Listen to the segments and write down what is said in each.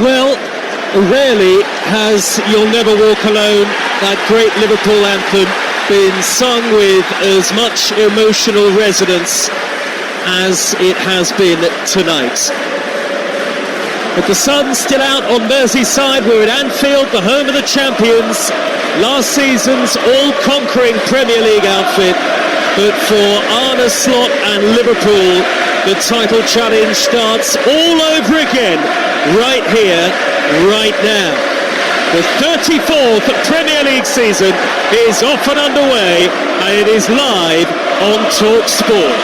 Well, rarely has "You'll Never Walk Alone," that great Liverpool anthem, been sung with as much emotional resonance as it has been tonight. But the sun's still out on Merseyside. We're at Anfield, the home of the champions, last season's all-conquering Premier League outfit. But for Arne Slot and Liverpool, the title challenge starts all over again, right here, right now. The 34th Premier League season is off and underway, and it is live on TalkSport.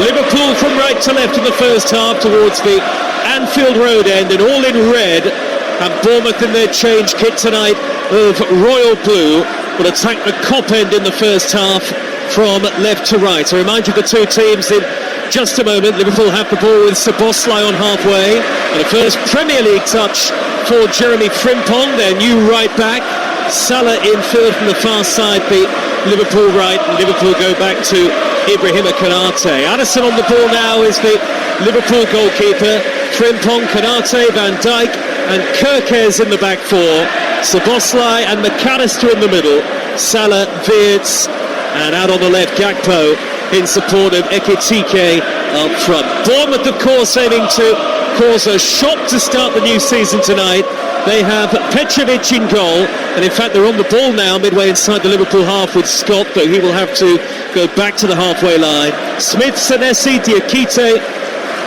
Liverpool from right to left in the first half towards the Anfield Road end, and all in red, and Bournemouth in their change kit tonight of royal blue will attack the Kop end in the first half from left to right. I remind you of the two teams in just a moment. Liverpool have the ball with Szoboszlai on halfway, and the first Premier League touch for Jeremy Frimpong, their new right back. Salah in field from the far side, the Liverpool right, and Liverpool go back to Ibrahima Konate. Addison on the ball now is the Liverpool goalkeeper. Frimpong, Konate, Van Dijk and Kerkez in the back four. Szoboszlai and McAllister in the middle. Salah, Wirtz, and out on the left, Gakpo in support of Ekitike up front. Bournemouth, of course, aiming to cause a shock to start the new season tonight. They have Petrovic in goal, and in fact they're on the ball now midway inside the Liverpool half with Scott, though he will have to go back to the halfway line. Smith, Senesi, Diakite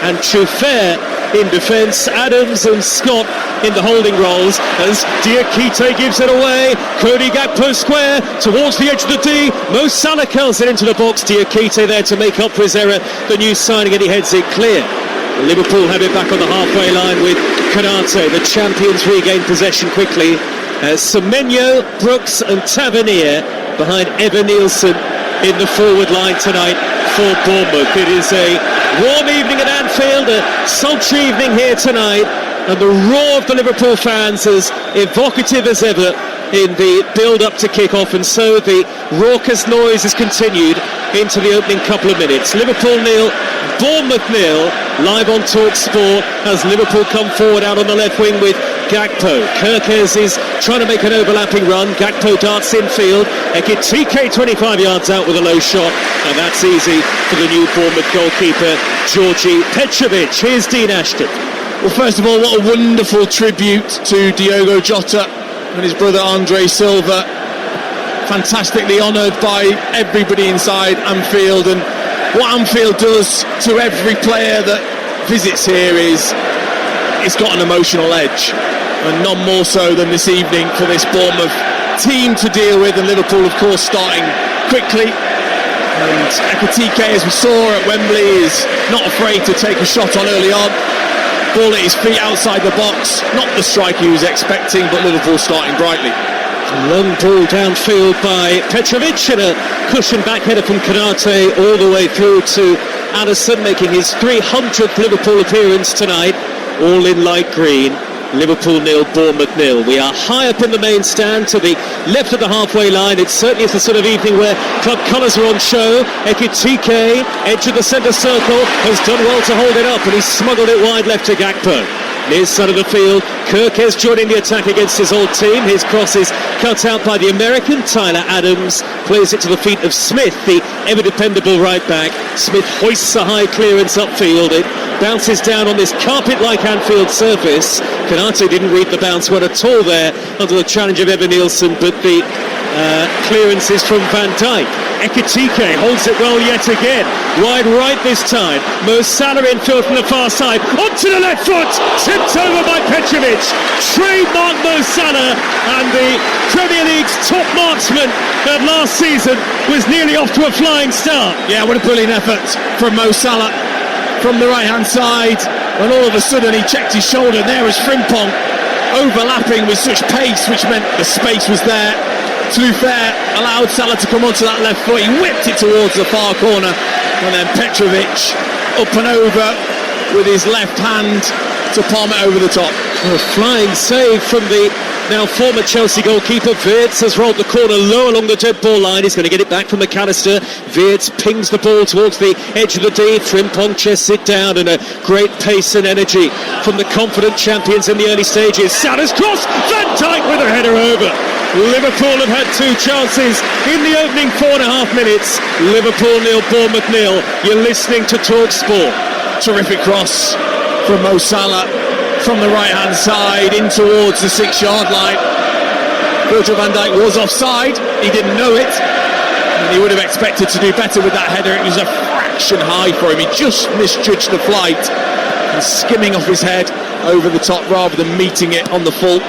and Choufer in defence. Adams and Scott in the holding roles as Diakite gives it away. Cody Gakpo square towards the edge of the D. Mo Salah curls it into the box. Diakite there to make up for his error. The new signing, and he heads it clear. Liverpool have it back on the halfway line with Konate. The champions regain possession quickly. Semenyo, Brooks and Tavernier behind Evan Nielsen in the forward line tonight for Bournemouth. It is a warm evening at Anfield, a sultry evening here tonight, and the roar of the Liverpool fans as evocative as ever in the build-up to kick-off, and so the raucous noise has continued into the opening couple of minutes. Liverpool 0, Bournemouth 0, live on TalkSport as Liverpool come forward out on the left wing with Gakpo. Kerkez is trying to make an overlapping run. Gakpo darts infield. Ekitike 25 yards out with a low shot, and that's easy for the new Bournemouth goalkeeper, Georgi Petrovic. Here's Dean Ashton. Well, first of all, what a wonderful tribute to Diogo Jota and his brother Andre Silva. Fantastically honoured by everybody inside Anfield, and what Anfield does to every player that visits here is it's got an emotional edge, and none more so than this evening for this Bournemouth team to deal with. And Liverpool, of course, starting quickly, and Ekitike, as we saw at Wembley, is not afraid to take a shot on early on. Ball at his feet outside the box, not the strike he was expecting, but Liverpool starting brightly. Long ball downfield by Petrovic, and a cushion back header from Konate all the way through to Addison, making his 300th Liverpool appearance tonight, all in light green. Liverpool 0, Bournemouth 0. We are high up in the main stand to the left of the halfway line. It certainly is the sort of evening where club colours are on show. Ekitike, edge of the centre circle, has done well to hold it up, and he's smuggled it wide left to Gakpo. Near side of the field, Kerkez joining the attack against his old team. His cross is cut out by the American. Tyler Adams plays it to the feet of Smith, the ever dependable right back. Smith hoists a high clearance upfield. It bounces down on this carpet-like Anfield surface. Konate didn't read the bounce well at all there under the challenge of Evan Nielsen, but the clearance is from Van Dijk. Ekitike holds it well yet again. Wide right this time. Mo Salah infield from the far side. Onto the left foot. Tipped over by Petrovic. Trademark Mo Salah, and the Premier League's top marksman of last season was nearly off to a flying start. Yeah, what a brilliant effort from Mo Salah from the right-hand side. And all of a sudden he checked his shoulder. There was Frimpong overlapping with such pace, which meant the space was there. To be fair, allowed Salah to come onto that left foot. He whipped it towards the far corner, and then Petrovic up and over with his left hand to palm it over the top. A flying save from the Now former Chelsea goalkeeper Wirtz has rolled the corner low along the dead ball line. He's going to get it back from McAllister. Wirtz pings the ball towards the edge of the D. Frimpong chests it down, and a great pace and energy from the confident champions in the early stages. Salah's cross, Van Dijk with a header over. Liverpool have had two chances in the opening 4.5 minutes. Liverpool 0, Bournemouth 0. You're listening to Talk Sport. Terrific cross from Mo Salah from the right hand side in towards the 6-yard line. Virgil van Dijk was offside, he didn't know it, and he would have expected to do better with that header. It was a fraction high for him. He just misjudged the flight and skimming off his head over the top rather than meeting it on the full.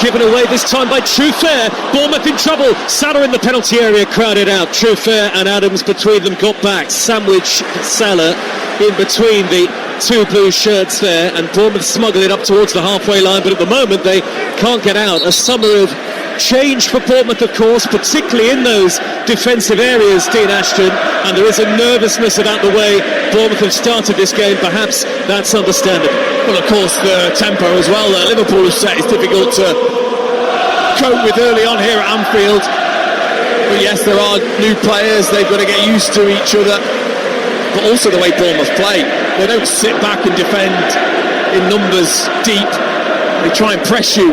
Given away this time by Trufair. Bournemouth in trouble. Salah in the penalty area, crowded out. Trufair and Adams between them got back. Sandwich Salah in between the two blue shirts there, and Bournemouth smuggle it up towards the halfway line, but at the moment they can't get out. A summer of change for Bournemouth, of course, particularly in those defensive areas, Dean Ashton, and there is a nervousness about the way Bournemouth have started this game. Perhaps that's understandable. Well, of course, the tempo as well that Liverpool have set is difficult to cope with early on here at Anfield. But yes, there are new players, they've got to get used to each other, but also the way Bournemouth play. They don't sit back and defend in numbers deep, they try and press you.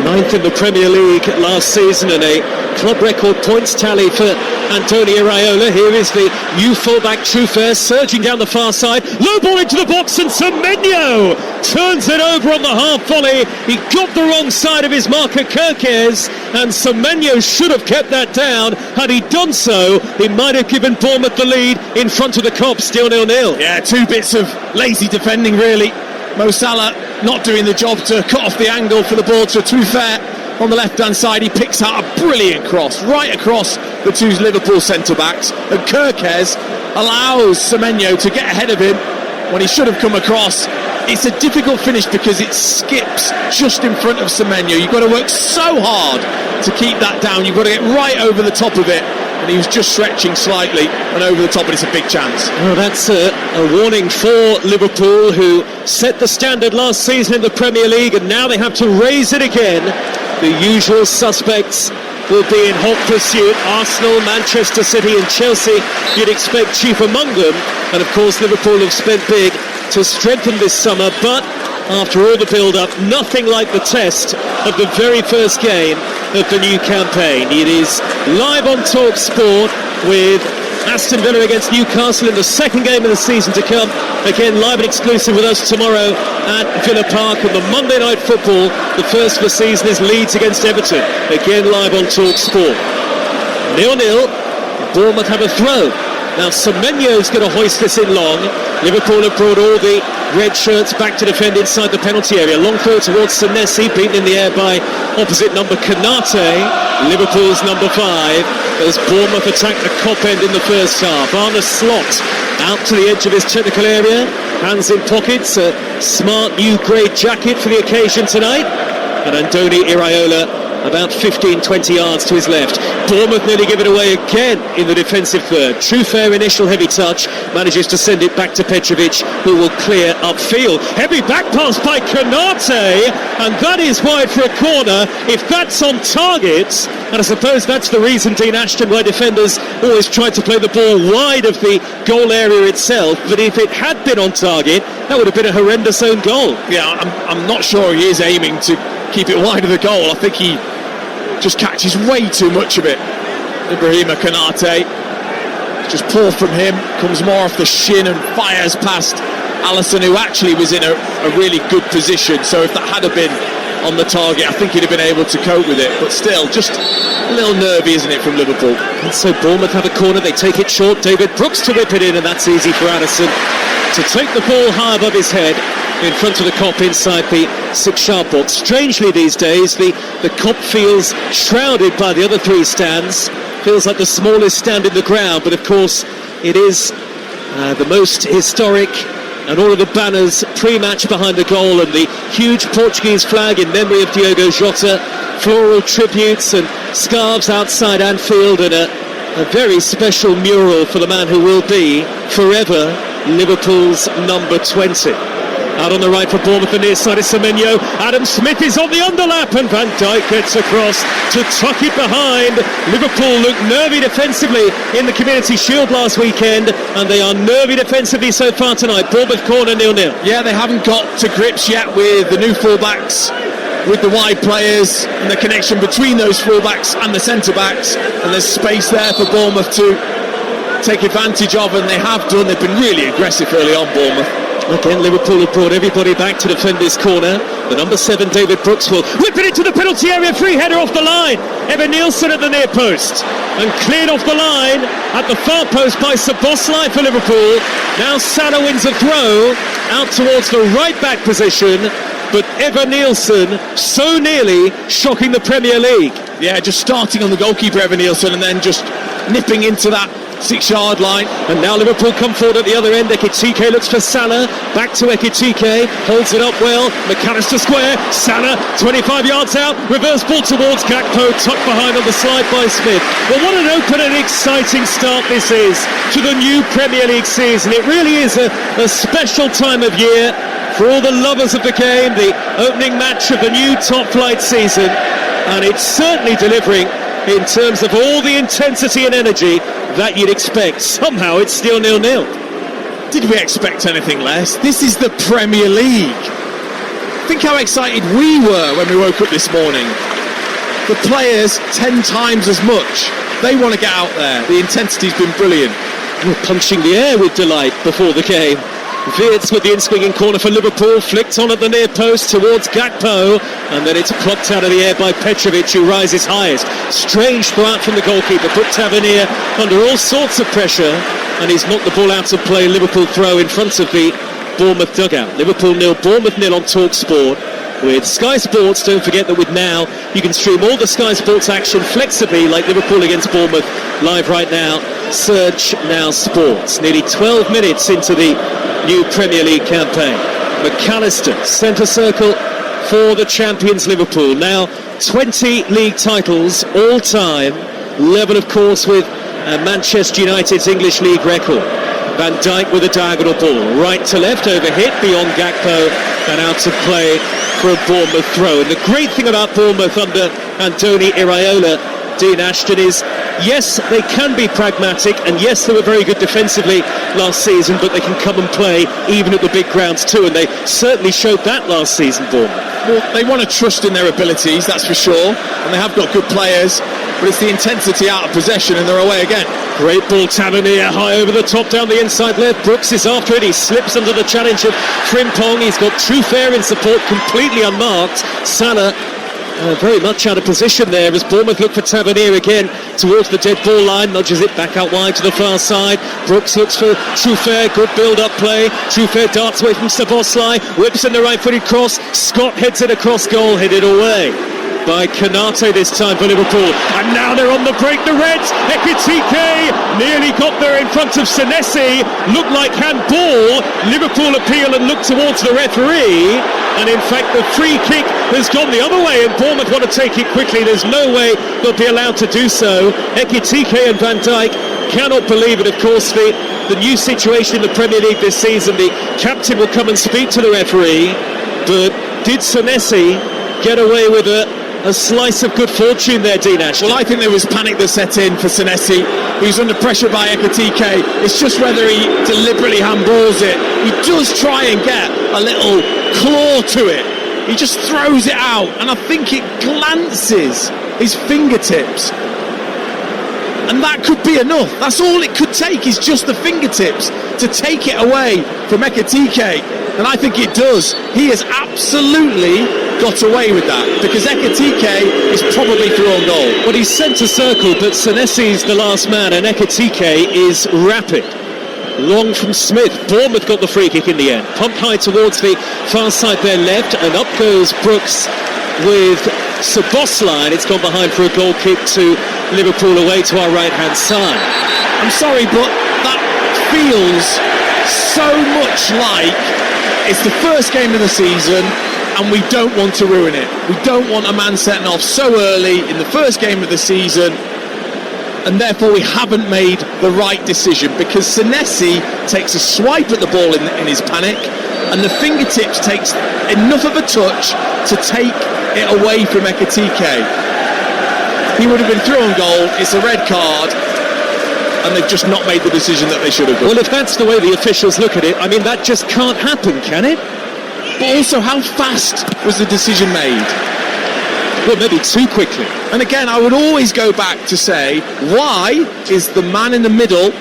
Ninth in the Premier League last season, and a club record points tally for Antonio Iraola. Here is the new fullback Trufair surging down the far side. Low ball into the box, and Semenyo turns it over on the half volley. He got the wrong side of his marker, Kerkez, and Semenyo should have kept that down. Had he done so, he might have given Bournemouth the lead in front of the Cops, still 0-0. Yeah, two bits of lazy defending, really. Mo Salah not doing the job to cut off the angle for the ball to Trufair on the left hand side. He picks out a brilliant cross right across the two Liverpool centre backs, and Kerkez allows Semenyo to get ahead of him when he should have come across. It's a difficult finish because it skips just in front of Semenyo. You've got to work so hard to keep that down. You've got to get right over the top of it, and he was just stretching slightly and over the top, and it's a big chance. Well, that's a warning for Liverpool, who set the standard last season in the Premier League, and now they have to raise it again. The usual suspects will be in hot pursuit. Arsenal, Manchester City and Chelsea, you'd expect chief among them, and of course Liverpool have spent big to strengthen this summer, but after all the build-up, nothing like the test of the very first game of the new campaign. It is live on Talk Sport with Aston Villa against Newcastle in the second game of the season to come. Again, live and exclusive with us tomorrow at Villa Park. And the Monday Night Football, the first of the season, is Leeds against Everton. Again, live on Talk Sport. 0-0. Bournemouth have a throw. Now Semenyo's going to hoist this in long. Liverpool have brought all the red shirts back to defend inside the penalty area. Long throw towards Senesi, beaten in the air by opposite number Konate, Liverpool's number 5, as Bournemouth attack the Kop end in the first half. Arne Slot out to the edge of his technical area, hands in pockets, a smart new grey jacket for the occasion tonight, and Andoni Iraola about 15-20 yards to his left. Bournemouth nearly give it away again in the defensive third. Trufair initial heavy touch, manages to send it back to Petrovic, who will clear upfield. Heavy back pass by Konate, and that is wide for a corner. If that's on target, and I suppose that's the reason, Dean Ashton, why defenders always try to play the ball wide of the goal area itself, but if it had been on target, that would have been a horrendous own goal. Yeah, I'm not sure he is aiming to keep it wide of the goal. I think he just catches way too much of it. Ibrahima Konate, just poor from him, comes more off the shin and fires past Alisson, who actually was in a really good position. So if that had been on the target, I think he'd have been able to cope with it, but still just a little nervy, isn't it, from Liverpool? And so Bournemouth have a corner, they take it short. David Brooks to whip it in, and that's easy for Alisson to take the ball high above his head in front of the Kop inside the 6-yard box. Strangely these days, the Kop feels shrouded by the other three stands. Feels like the smallest stand in the ground, but of course it is the most historic, and all of the banners pre-match behind the goal, and the huge Portuguese flag in memory of Diogo Jota, floral tributes and scarves outside Anfield, and a very special mural for the man who will be forever Liverpool's number 20. Out on the right for Bournemouth, the near side is Semenyo. Adam Smith is on the underlap, and Van Dijk gets across to tuck it behind. Liverpool looked nervy defensively in the Community Shield last weekend, and they are nervy defensively so far tonight. Bournemouth corner 0-0. Yeah, they haven't got to grips yet with the new fullbacks, with the wide players and the connection between those fullbacks and the centre-backs, and there's space there for Bournemouth to take advantage of, and they have done. They've been really aggressive early on, Bournemouth. Again, Liverpool have brought everybody back to defend this corner. The number 7, David Brooks, will whip it into the penalty area. Free header off the line. Evan Nielsen at the near post. And cleared off the line at the far post by Szoboszlai for Liverpool. Now Salah wins a throw out towards the right back position. But Evan Nielsen so nearly shocking the Premier League. Yeah, just starting on the goalkeeper, Evan Nielsen, and then just nipping into that 6-yard line. And now Liverpool come forward at the other end. Ekitike looks for Salah, back to Ekitike, holds it up well, McAllister square, Salah 25 yards out, reverse ball towards Gakpo, tucked behind on the slide by Smith. Well, what an open and exciting start this is to the new Premier League season. It really is a special time of year for all the lovers of the game, the opening match of the new top flight season, and it's certainly delivering in terms of all the intensity and energy that you'd expect. Somehow it's still 0-0. Did we expect anything less? This is the Premier League. Think how excited we were when we woke up this morning. The players 10 times as much. They want to get out there. The intensity's been brilliant. We're punching the air with delight before the game. Wirtz with the in-swinging corner for Liverpool, flicked on at the near post towards Gakpo, and then it's plucked out of the air by Petrovic, who rises highest. Strange throw out from the goalkeeper, put Tavernier under all sorts of pressure, and he's knocked the ball out of play. Liverpool throw in front of the Bournemouth dugout. Liverpool 0, Bournemouth 0 on TalkSport with Sky Sports. Don't forget that with Now you can stream all the Sky Sports action flexibly, like Liverpool against Bournemouth live right now. Search Now Sports. Nearly 12 minutes into the new Premier League campaign. McAllister, centre circle for the champions Liverpool. Now 20 league titles all time, level of course with Manchester United's English League record. Van Dijk with a diagonal ball, right to left, overhit beyond Gakpo and out of play for a Bournemouth throw. And the great thing about Bournemouth under Andoni Iraola, Dean Ashton, is yes, they can be pragmatic, and yes, they were very good defensively last season, but they can come and play even at the big grounds too, and they certainly showed that last season, Bournemouth. Well, they want to trust in their abilities, that's for sure, and they have got good players, but it's the intensity out of possession, and they're away again. Great ball, Tavernier, high over the top, down the inside left. Brooks is after it, he slips under the challenge of Frimpong. He's got Truffert in support, completely unmarked. Salah very much out of position there as Bournemouth look for Tavernier again towards the dead ball line, nudges it back out wide to the far side. Brooks looks for Truffert, good build-up play. Truffert darts away from Szoboszlai, whips in the right-footed cross. Scott heads it across goal, headed away by Konate this time for Liverpool. And now they're on the break, the Reds. Ekitike nearly got there in front of Senesi. Looked like handball. Liverpool appeal and look towards the referee. And in fact, the free kick has gone the other way, and Bournemouth want to take it quickly. There's no way they'll be allowed to do so. Ekitike and Van Dijk cannot believe it. Of course, the new situation in the Premier League this season, the captain will come and speak to the referee. But did Senesi get away with a slice of good fortune there, Dean Ashton? Well, I think there was panic that set in for Senesi. He was under pressure by Ekitike. It's just whether he deliberately handballs it. He does try and get a little claw to it. He just throws it out, and I think it glances his fingertips. And that could be enough. That's all it could take, is just the fingertips to take it away from Ekitike. And I think it does. He has absolutely got away with that, because Ekitike is probably through on goal. Well, he's centre circle, but Senesi's the last man, and Ekitike is rapid. Long from Smith. Bournemouth got the free kick in the end. Pumped high towards the far side there left, and up goes Brooks with Szoboszlai, and it's gone behind for a goal kick to Liverpool away to our right-hand side. I'm sorry, but that feels so much like it's the first game of the season, and we don't want to ruin it. We don't want a man setting off so early in the first game of the season, and therefore we haven't made the right decision, because Senesi takes a swipe at the ball in his panic, and the fingertips takes enough of a touch to take it away from Ekitike. He would have been through on goal. It's a red card, and they've just not made the decision that they should have done. Well, if that's the way the officials look at it, I mean, that just can't happen, can it? But also, how fast was the decision made? Well, maybe too quickly. And again, I would always go back to say, why is the man in the middle,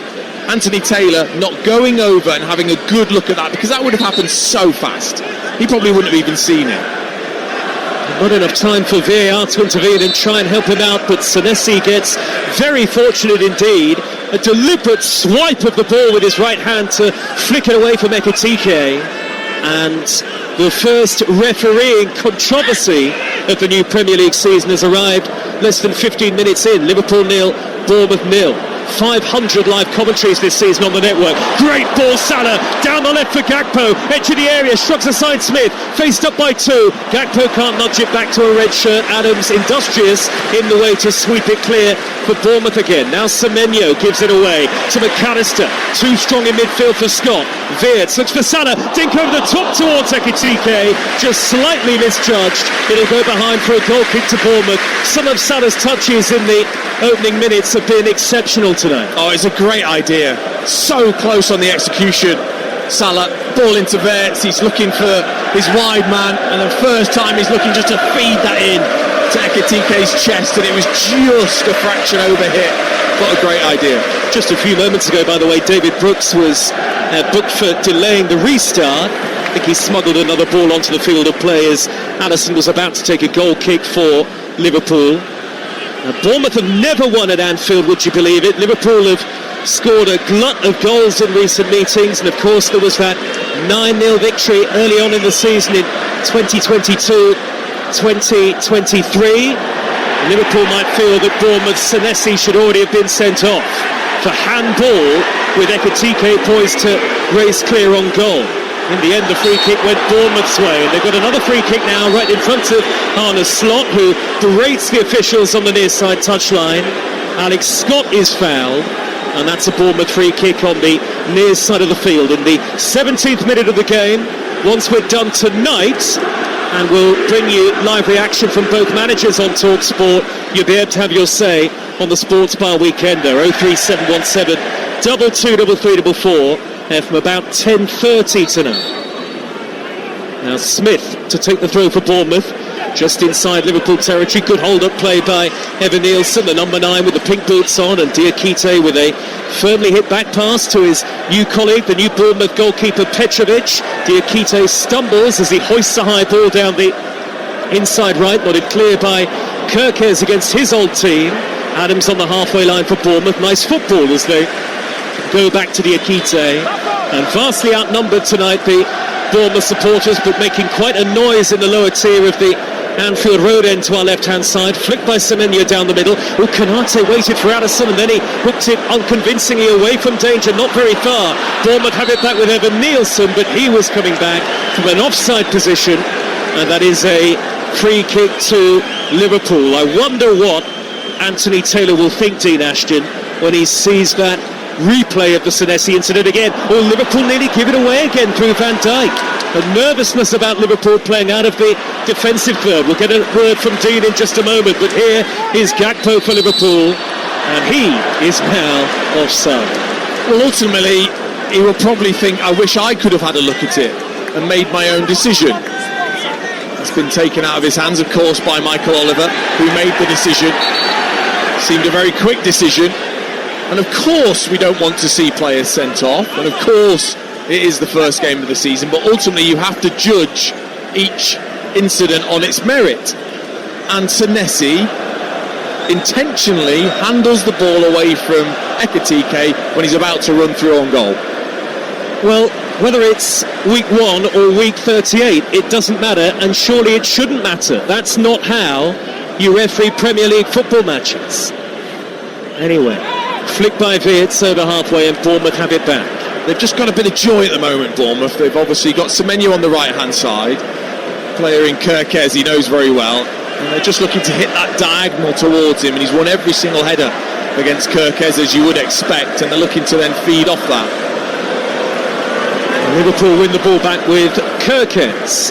Anthony Taylor, not going over and having a good look at that? Because that would have happened so fast. He probably wouldn't have even seen it. Not enough time for VAR to intervene and try and help him out, but Senesi gets very fortunate indeed. A deliberate swipe of the ball with his right hand to flick it away from Ekitike. And the first refereeing controversy of the new Premier League season has arrived less than 15 minutes in. Liverpool 0, Bournemouth 0. 500 live commentaries this season on the network. Great ball, Salah, down the left for Gakpo, edge of the area, shrugs aside Smith, faced up by two. Gakpo can't nudge it back to a red shirt. Adams, industrious in the way to sweep it clear for Bournemouth again. Now Semenyo gives it away to McAllister, too strong in midfield for Scott. Wirtz looks for Salah, dink over the top towards Ekitike, just slightly misjudged. It'll go behind for a goal kick to Bournemouth. Some of Salah's touches in the opening minutes have been exceptional tonight. Oh, it's a great idea. So close on the execution. Salah, ball into Wirtz, he's looking for his wide man, and the first time he's looking just to feed that in to Ekitike's chest, and it was just a fraction over hit. What a great idea. Just a few moments ago, by the way, David Brooks was booked for delaying the restart. I think he smuggled another ball onto the field of play as Alisson was about to take a goal kick for Liverpool. Bournemouth have never won at Anfield, would you believe it? Liverpool have scored a glut of goals in recent meetings, and of course there was that 9-0 victory early on in the season in 2022-2023. Liverpool might feel that Bournemouth's Senesi should already have been sent off for handball, with Ekitike poised to race clear on goal. In the end, the free kick went Bournemouth's way, and they've got another free kick now right in front of Arne Slot, who berates the officials on the near side touchline. Alex Scott is fouled, and that's a Bournemouth free kick on the near side of the field in the 17th minute of the game. Once we're done tonight, and we'll bring you live reaction from both managers on TalkSport, you'll be able to have your say on the Sports Bar Weekender. 03717 223344. From about 10:30 tonight. Now Smith to take the throw for Bournemouth, just inside Liverpool territory. Good hold-up play by Evan Nielsen, the number 9 with the pink boots on, and Diakite with a firmly hit back pass to his new colleague, the new Bournemouth goalkeeper Petrovic. Diakite stumbles as he hoists a high ball down the inside right, nodded clear by Kirkes against his old team. Adams on the halfway line for Bournemouth. Nice football as they go back to Diakite, and vastly outnumbered tonight, the Bournemouth supporters, but making quite a noise in the lower tier of the Anfield Road end to our left-hand side. Flicked by Semenyo down the middle. Konate waited for Alisson, and then he hooked it unconvincingly away from danger, not very far. Bournemouth have it back with Evan Nielsen, but he was coming back from an offside position, and that is a free kick to Liverpool. I wonder what Anthony Taylor will think, Dean Ashton, when he sees that replay of the Senesi incident again. Oh, Liverpool nearly give it away again through Van Dijk. A nervousness about Liverpool playing out of the defensive third. We'll get a word from Dean in just a moment, but here is Gakpo for Liverpool, and he is now offside. Well, ultimately, he will probably think, I wish I could have had a look at it and made my own decision. It's been taken out of his hands, of course, by Michael Oliver, who made the decision. Seemed a very quick decision. And of course we don't want to see players sent off, and of course it is the first game of the season, but ultimately you have to judge each incident on its merit. And Senesi intentionally handles the ball away from Ekitike when he's about to run through on goal. Well, whether it's week 1 or week 38, it doesn't matter, and surely it shouldn't matter. That's not how you referee Premier League football matches. Anyway, flicked by Wirtz over halfway, and Bournemouth have it back. They've just got a bit of joy at the moment, Bournemouth. They've obviously got Semenyo on the right-hand side, player in Kirkes he knows very well, and they're just looking to hit that diagonal towards him, and he's won every single header against Kirkes, as you would expect, and they're looking to then feed off that. Liverpool win the ball back with Kirkens,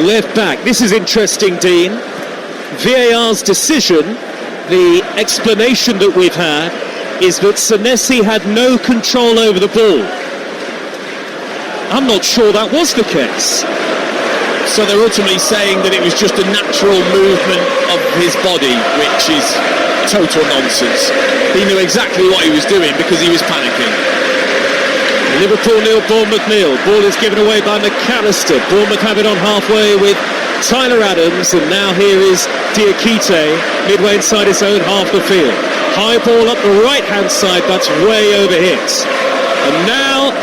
left back. This is interesting, Dean. VAR's decision, the explanation that we've had, is that Senesi had no control over the ball. I'm not sure that was the case. So they're ultimately saying that it was just a natural movement of his body, which is total nonsense. He knew exactly what he was doing because he was panicking. Liverpool 0, Bournemouth 0. Ball is given away by McAllister. Bournemouth have it on halfway with Tyler Adams, and now here is Diakite midway inside his own half the field. High ball up the right-hand side, that's way overhit. And now,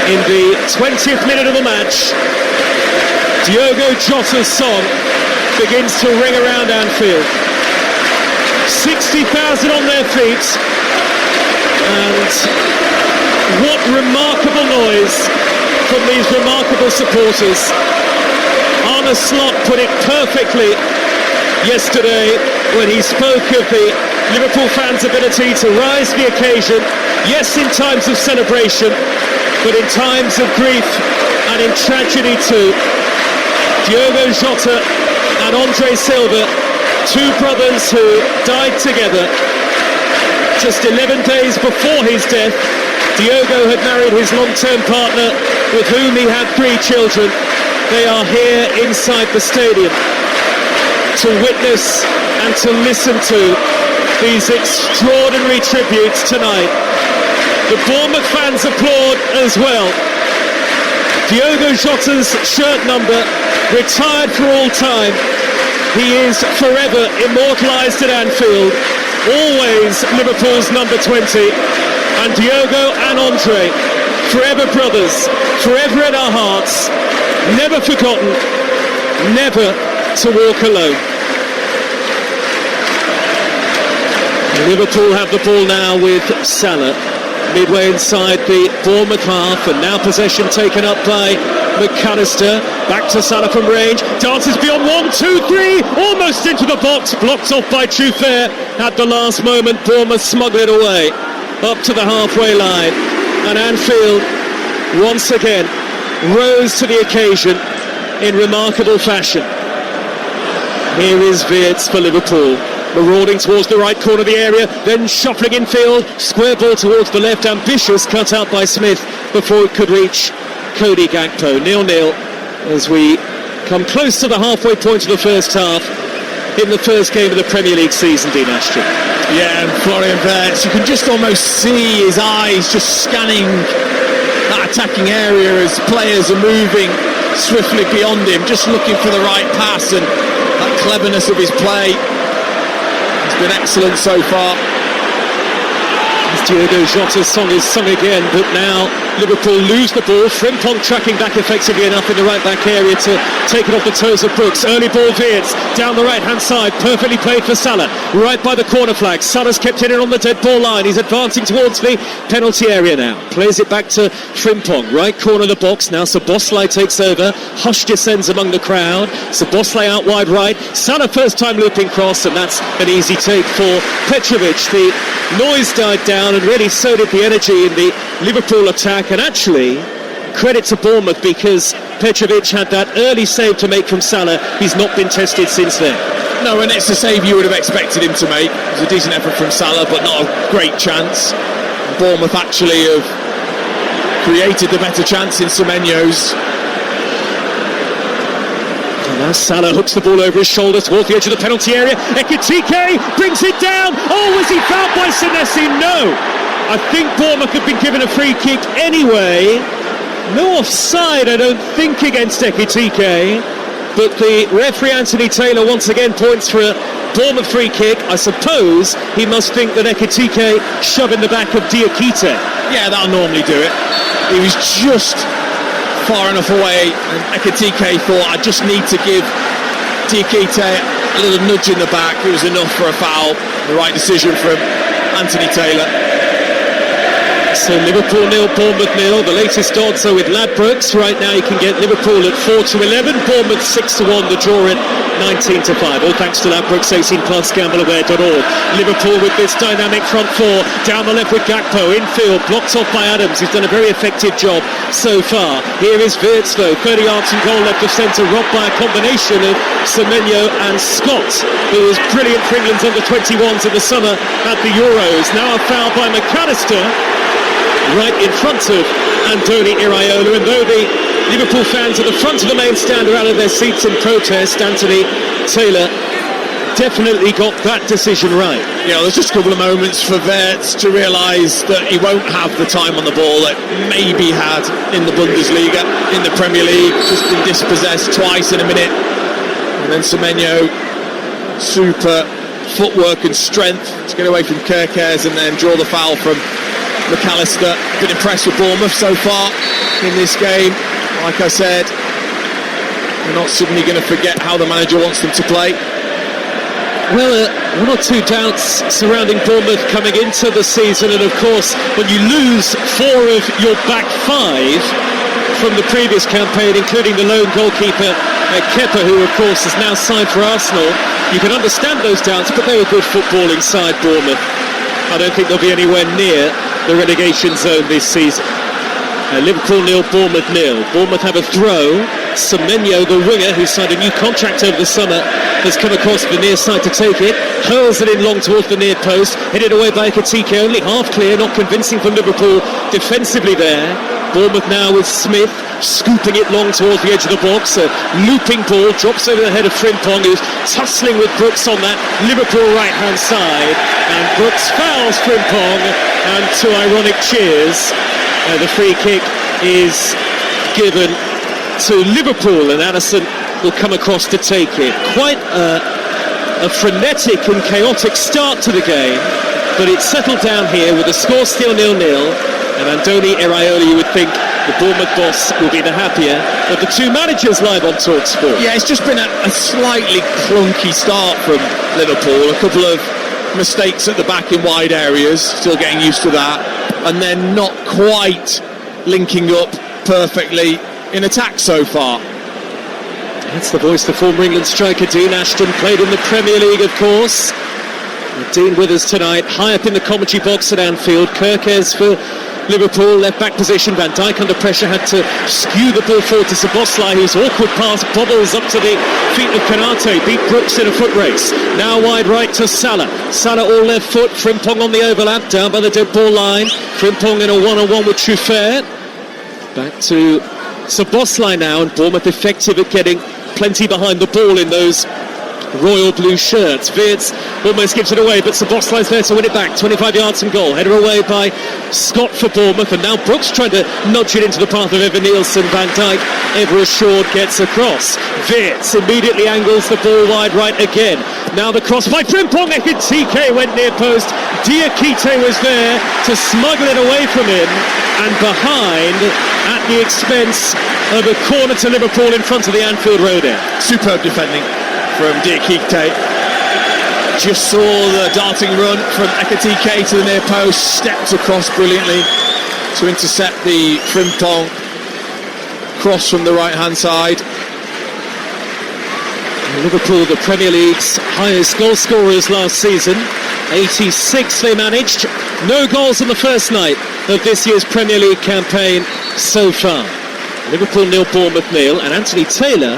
in the 20th minute of the match, Diogo Jota's song begins to ring around Anfield. 60,000 on their feet, and what remarkable noise from these remarkable supporters. Arne Slot put it perfectly yesterday when he spoke of the Liverpool fans' ability to rise to the occasion, yes, in times of celebration, but in times of grief and in tragedy too. Diogo Jota and Andre Silva, two brothers who died together just 11 days before his death. Diogo had married his long-term partner with whom he had 3 children. They are here inside the stadium to witness and to listen to these extraordinary tributes tonight. The Bournemouth fans applaud as well. Diogo Jota's shirt number retired for all time. He is forever immortalised at Anfield, always Liverpool's number 20. And Diogo and Andre, forever brothers, forever in our hearts, never forgotten, never to walk alone. Liverpool have the ball now with Salah, midway inside the Bournemouth half, and now possession taken up by McAllister. Back to Salah from range, dances beyond 1, 2, 3, almost into the box, blocked off by Truffert at the last moment. Bournemouth smuggle it away up to the halfway line, and Anfield once again rose to the occasion in remarkable fashion. Here is Wirtz for Liverpool, marauding towards the right corner of the area, then shuffling infield, square ball towards the left, ambitious, cut out by Smith before it could reach Cody Gakpo. 0-0 as we come close to the halfway point of the first half in the first game of the Premier League season, Dean Ashton. Yeah, and Florian Wirtz, you can just almost see his eyes just scanning that attacking area as players are moving swiftly beyond him, just looking for the right pass, and that cleverness of his play has been excellent so far. Diogo Jota's song is sung again, but now Liverpool lose the ball. Frimpong tracking back effectively enough in the right back area to take it off the toes of Brooks. Early ball Wirtz down the right hand side, perfectly played for Salah, right by the corner flag. Salah's kept it in on the dead ball line. He's advancing towards the penalty area now, plays it back to Frimpong, right corner of the box. Now Szoboszlai takes over, Hush descends among the crowd. Szoboszlai out wide right, Salah first time looping cross, and that's an easy take for Petrovic. The noise died down, and really so did the energy in the Liverpool attack. And actually, credit to Bournemouth, because Petrovic had that early save to make from Salah. He's not been tested since then. No, and it's a save you would have expected him to make. It was a decent effort from Salah, but not a great chance. Bournemouth actually have created the better chance in Semenyo's. Now Salah hooks the ball over his shoulder towards the edge of the penalty area. Ekitike brings it down. Oh, was he fouled by Senesi? No. I think Bournemouth have been given a free kick anyway. No offside, I don't think, against Ekitike. But the referee, Anthony Taylor, once again points for a Bournemouth free kick. I suppose he must think that Ekitike shoving the back of Diakite. Yeah, that'll normally do it. He was just far enough away, and Ekitike thought, I just need to give Diakite a little nudge in the back. It was enough for a foul. The right decision from Anthony Taylor. So Liverpool 0, Bournemouth 0. The latest odds are with Ladbrokes. Right now you can get Liverpool at 4-11, Bournemouth 6-1, the draw at 19-5. All thanks to Ladbrokes, 18+, gambleaware.org. Liverpool with this dynamic front four. Down the left with Gakpo, infield, blocked off by Adams, who's done a very effective job so far. Here is Wirtz though, 30 yards from goal left of centre, robbed by a combination of Semenyo and Scott, who was brilliant for England's under-21s in the summer at the Euros. Now a foul by McAllister, right in front of Andoni Iraola, and though the Liverpool fans at the front of the main stand are out of their seats in protest, Anthony Taylor definitely got that decision right. Yeah, there's just a couple of moments for Wirtz to realise that he won't have the time on the ball that maybe had in the Bundesliga, in the Premier League, just been dispossessed twice in a minute. And then Semenyo, super footwork and strength to get away from Kerkez and then draw the foul from McAllister. Been impressed with Bournemouth so far in this game. Like I said, we're not suddenly going to forget how the manager wants them to play. Well, one or two doubts surrounding Bournemouth coming into the season, and of course when you lose four of your back five from the previous campaign, including the lone goalkeeper Kepa, who of course is now signed for Arsenal, you can understand those doubts, but they're a good footballing side, Bournemouth. I don't think they'll be anywhere near the relegation zone this season. Liverpool 0, Bournemouth 0. Bournemouth have a throw. Semenyo, the winger, who signed a new contract over the summer, has come across the near side to take it, hurls it in long towards the near post, headed away by Ekitike, only half clear, not convincing from Liverpool defensively there. Bournemouth now with Smith, scooping it long towards the edge of the box, a looping ball, drops over the head of Frimpong, who's tussling with Brooks on that Liverpool right-hand side, and Brooks fouls Frimpong, and to ironic cheers, the free kick is given to Liverpool, and Addison will come across to take it. Quite a frenetic and chaotic start to the game, but it's settled down here with the score still 0-0, and Andoni Iraola, you would think the Bournemouth boss will be the happier of the two managers live on TalkSport. Yeah, it's just been a slightly clunky start from Liverpool, a couple of mistakes at the back in wide areas, still getting used to that, and then not quite linking up perfectly in attack so far. That's the voice of former England striker Dean Ashton, played in the Premier League of course. Dean with us tonight, high up in the commentary box at Anfield. Kerkez for Liverpool, left back position. Van Dijk under pressure had to skew the ball forward to Szoboszlai, whose awkward pass bobbles up to the feet of Konate, beat Brooks in a foot race. Now wide right to Salah. Salah all left foot, Frimpong on the overlap, down by the dead ball line. Frimpong in a one-on-one with Truffert. Back to Szoboszlai now, and Bournemouth effective at getting plenty behind the ball in those royal blue shirts. Wirtz almost gives it away, but Szoboszlai's there to win it back, 25 yards from goal, header away by Scott for Bournemouth, and now Brooks trying to nudge it into the path of Evan Nielsen. Van Dijk, ever assured, gets across. Wirtz immediately angles the ball wide right again. Now the cross by Frimpong, Ekitike went near post, Diakite was there to smuggle it away from him, and behind at the expense of a corner to Liverpool in front of the Anfield Road end. Superb defending from Diakite. Just saw the darting run from Ekitike to the near post, stepped across brilliantly to intercept the Frimpong cross from the right hand side. Liverpool, the Premier League's highest goal scorers last season, 86 they managed. No goals on the first night of this year's Premier League campaign so far. Liverpool 0, Bournemouth 0, and Anthony Taylor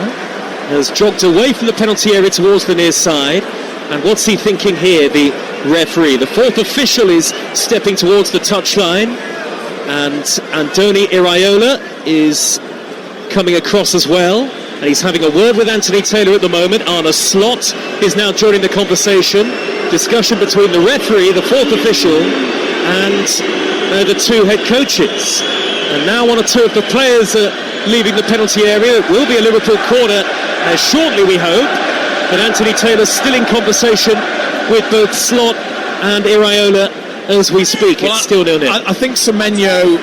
has jogged away from the penalty area towards the near side. And what's he thinking here, the referee? The fourth official is stepping towards the touchline, and Andoni Iraola is coming across as well, and he's having a word with Anthony Taylor at the moment. Arne Slot is now joining the conversation. Discussion between the referee, the fourth official, and the two head coaches. And now one or two of the players are leaving the penalty area. It will be a Liverpool corner shortly, we hope. But Anthony Taylor's still in conversation with both Slot and Iraola as we speak. Well, it's still 0-0. I think Semenyo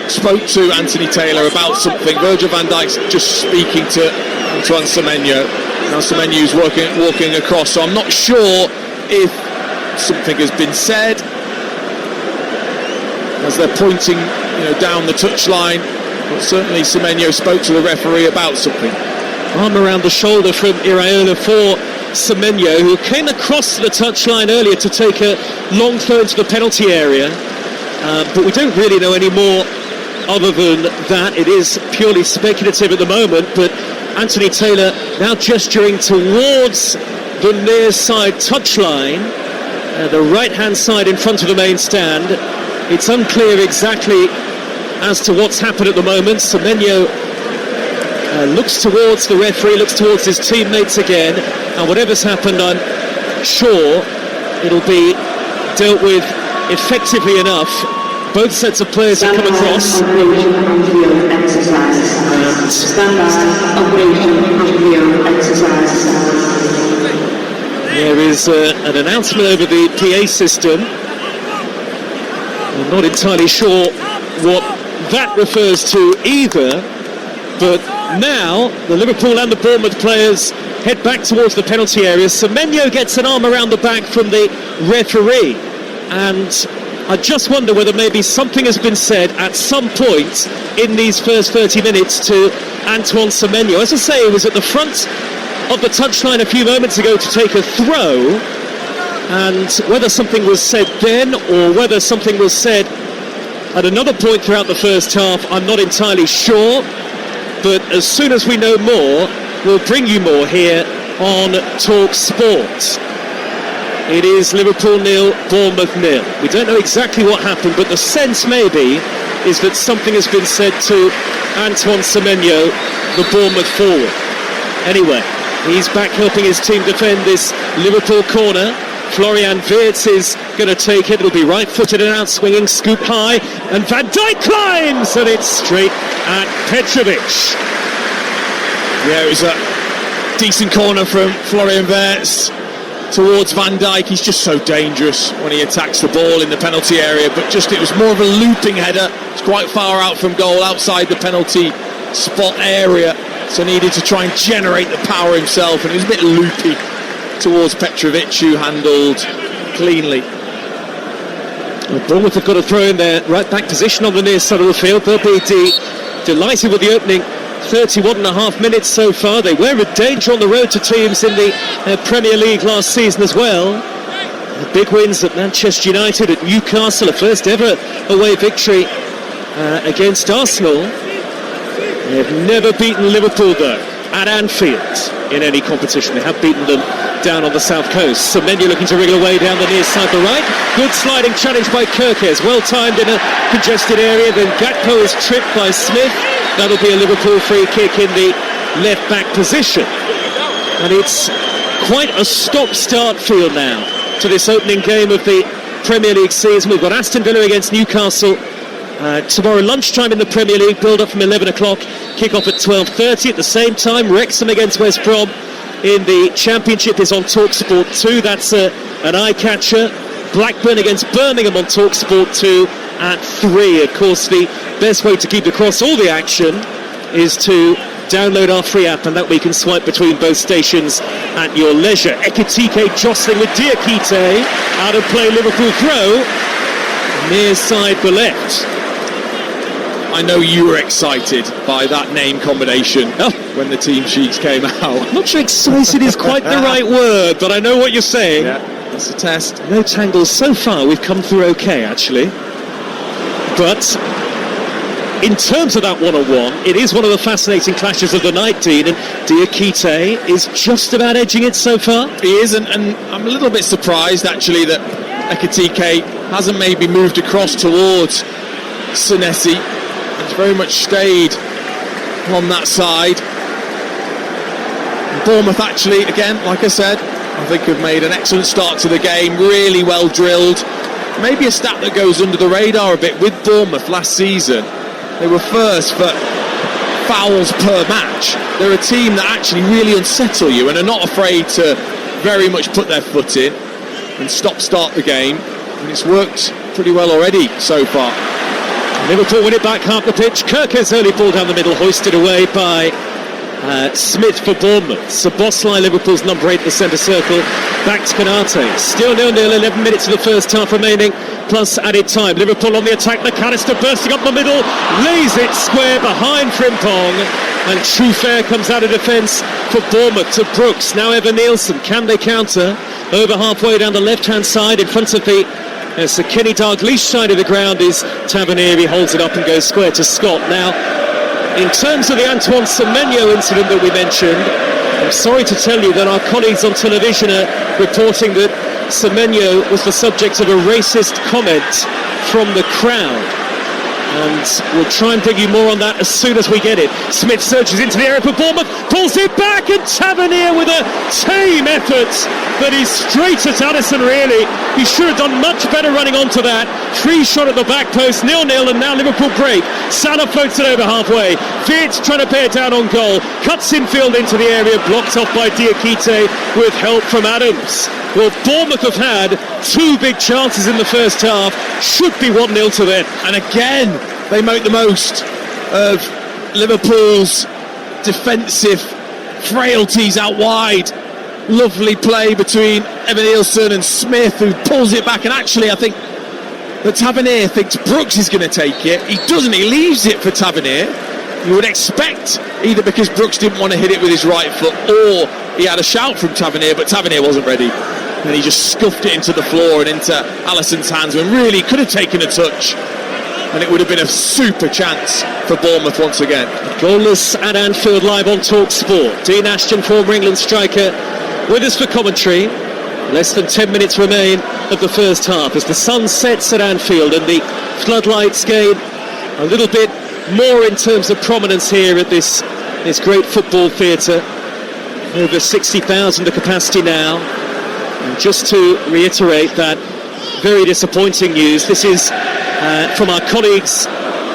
spoke to Anthony Taylor about something. Virgil van Dijk's just speaking to Antoine Semenyo. Now Semenyo's walking across, so I'm not sure if something has been said. as they're pointing, down the touchline. But certainly Semenyo spoke to the referee about something. Arm around the shoulder from Iraola for Semenyo, who came across the touchline earlier to take a long throw into the penalty area. But we don't really know any more other than that. It is purely speculative at the moment, but Anthony Taylor now gesturing towards the near side touchline, the right-hand side in front of the main stand. It's unclear exactly as to what's happened at the moment. Semenyo looks towards the referee, looks towards his teammates again, and whatever's happened, I'm sure it'll be dealt with effectively enough. Both sets of players have come across. There is an announcement over the PA system. I'm not entirely sure what that refers to either, but now the Liverpool and the Bournemouth players head back towards the penalty area. Semenyo gets an arm around the back from the referee, and I just wonder whether maybe something has been said at some point in these first 30 minutes to Antoine Semenyo. As I say, he was at the front of the touchline a few moments ago to take a throw, and whether something was said then or whether something was said at another point throughout the first half, I'm not entirely sure. But as soon as we know more, we'll bring you more here on Talk Sport. It is Liverpool 0, Bournemouth 0. We don't know exactly what happened, but the sense maybe is that something has been said to Antoine Semenyo, the Bournemouth forward. Anyway, he's back helping his team defend this Liverpool corner. Florian Wirtz is going to take it. It'll be right-footed and out-swinging, scoop high, and Van Dijk climbs, and it's straight at Petrovic. Yeah, it was a decent corner from Florian Wirtz towards Van Dijk. He's just so dangerous when he attacks the ball in the penalty area, but it was more of a looping header. It's quite far out from goal, outside the penalty spot area, so needed to try and generate the power himself, and it was a bit loopy towards Petrovic, who handled cleanly. Well, Bournemouth have got a throw in their right back position on the near side of the field. They'll be delighted with the opening 31 and a half minutes so far. They were in danger on the road to teams in the Premier League last season as well. The big wins at Manchester United, at Newcastle, a first ever away victory against Arsenal. They've never beaten Liverpool though at Anfield in any competition. They have beaten them down on the south coast. Semenyo looking to wriggle away down the near side the right. Good sliding challenge by Kirkes, well timed in a congested area. Then Gakpo is tripped by Smith. That'll be a Liverpool free kick in the left back position. And it's quite a stop-start feel now to this opening game of the Premier League season. We've got Aston Villa against Newcastle tomorrow lunchtime in the Premier League, build up from 11 o'clock, kick off at 12:30. At the same time, Wrexham against West Brom in the Championship is on TalkSport 2. That's an eye-catcher. Blackburn against Birmingham on TalkSport 2 at 3. Of course, the best way to keep across all the action is to download our free app, and that we can swipe between both stations at your leisure. Ekitike jostling with Diakite. Out of play, Liverpool throw. Near side the left. I know you were excited by that name combination when the team sheets came out. I'm not sure excited is quite the right word, but I know what you're saying. Yeah, that's a test. No tangles so far. We've come through okay, actually. But in terms of that one-on-one, it is one of the fascinating clashes of the night, Dean, and Diakite is just about edging it so far. He is, and I'm a little bit surprised, actually, that Ekitike hasn't maybe moved across towards Senesi. He's very much stayed on that side. Bournemouth, actually, again, like I said, I think have made an excellent start to the game, really well drilled. Maybe a stat that goes under the radar a bit with Bournemouth last season. They were first for fouls per match. They're a team that actually really unsettle you and are not afraid to very much put their foot in and start the game. And it's worked pretty well already so far. Liverpool win it back half the pitch. Kirkes early ball down the middle, hoisted away by Smith for Bournemouth. Szoboszlai, Liverpool's number 8 in the centre circle. Back to Konate. Still 0-0, 11 minutes of the first half remaining, plus added time. Liverpool on the attack. McAllister bursting up the middle, lays it square behind Frimpong, and Truffert comes out of defence for Bournemouth to Brooks. Now Evan Nielsen. Can they counter? Over halfway down the left-hand side, in front of the Kenny Dalglish side of the ground is Tavernier. He holds it up and goes square to Scott. Now, in terms of the Antoine Semenyo incident that we mentioned, I'm sorry to tell you that our colleagues on television are reporting that Semenyo was the subject of a racist comment from the crowd. And we'll try and bring you more on that as soon as we get it. Smith surges into the area for Bournemouth, pulls it back, and Tavernier with a tame effort, but he's straight at Alisson, really. He should have done much better running onto that. Free shot at the back post, 0-0, and now Liverpool break. Salah floats it over halfway. Viet trying to bear down on goal, cuts infield into the area, blocked off by Diakite with help from Adams. Well, Bournemouth have had 2 big chances in the first half. Should be 1-0 to them. And again, they make the most of Liverpool's defensive frailties out wide. Lovely play between Evan Nielsen and Smith, who pulls it back. And actually, I think that Tavernier thinks Brooks is going to take it. He doesn't. He leaves it for Tavernier. You would expect, either because Brooks didn't want to hit it with his right foot, or he had a shout from Tavernier, but Tavernier wasn't ready. And he just scuffed it into the floor and into Alisson's hands, when really could have taken a touch, and it would have been a super chance for Bournemouth once again. Goalless at Anfield, live on TalkSport. Dean Ashton, former England striker, with us for commentary. Less than 10 minutes remain of the first half as the sun sets at Anfield and the floodlights gain a little bit more in terms of prominence here at this great football theatre. Over 60,000 the capacity now. And just to reiterate that very disappointing news, this is from our colleagues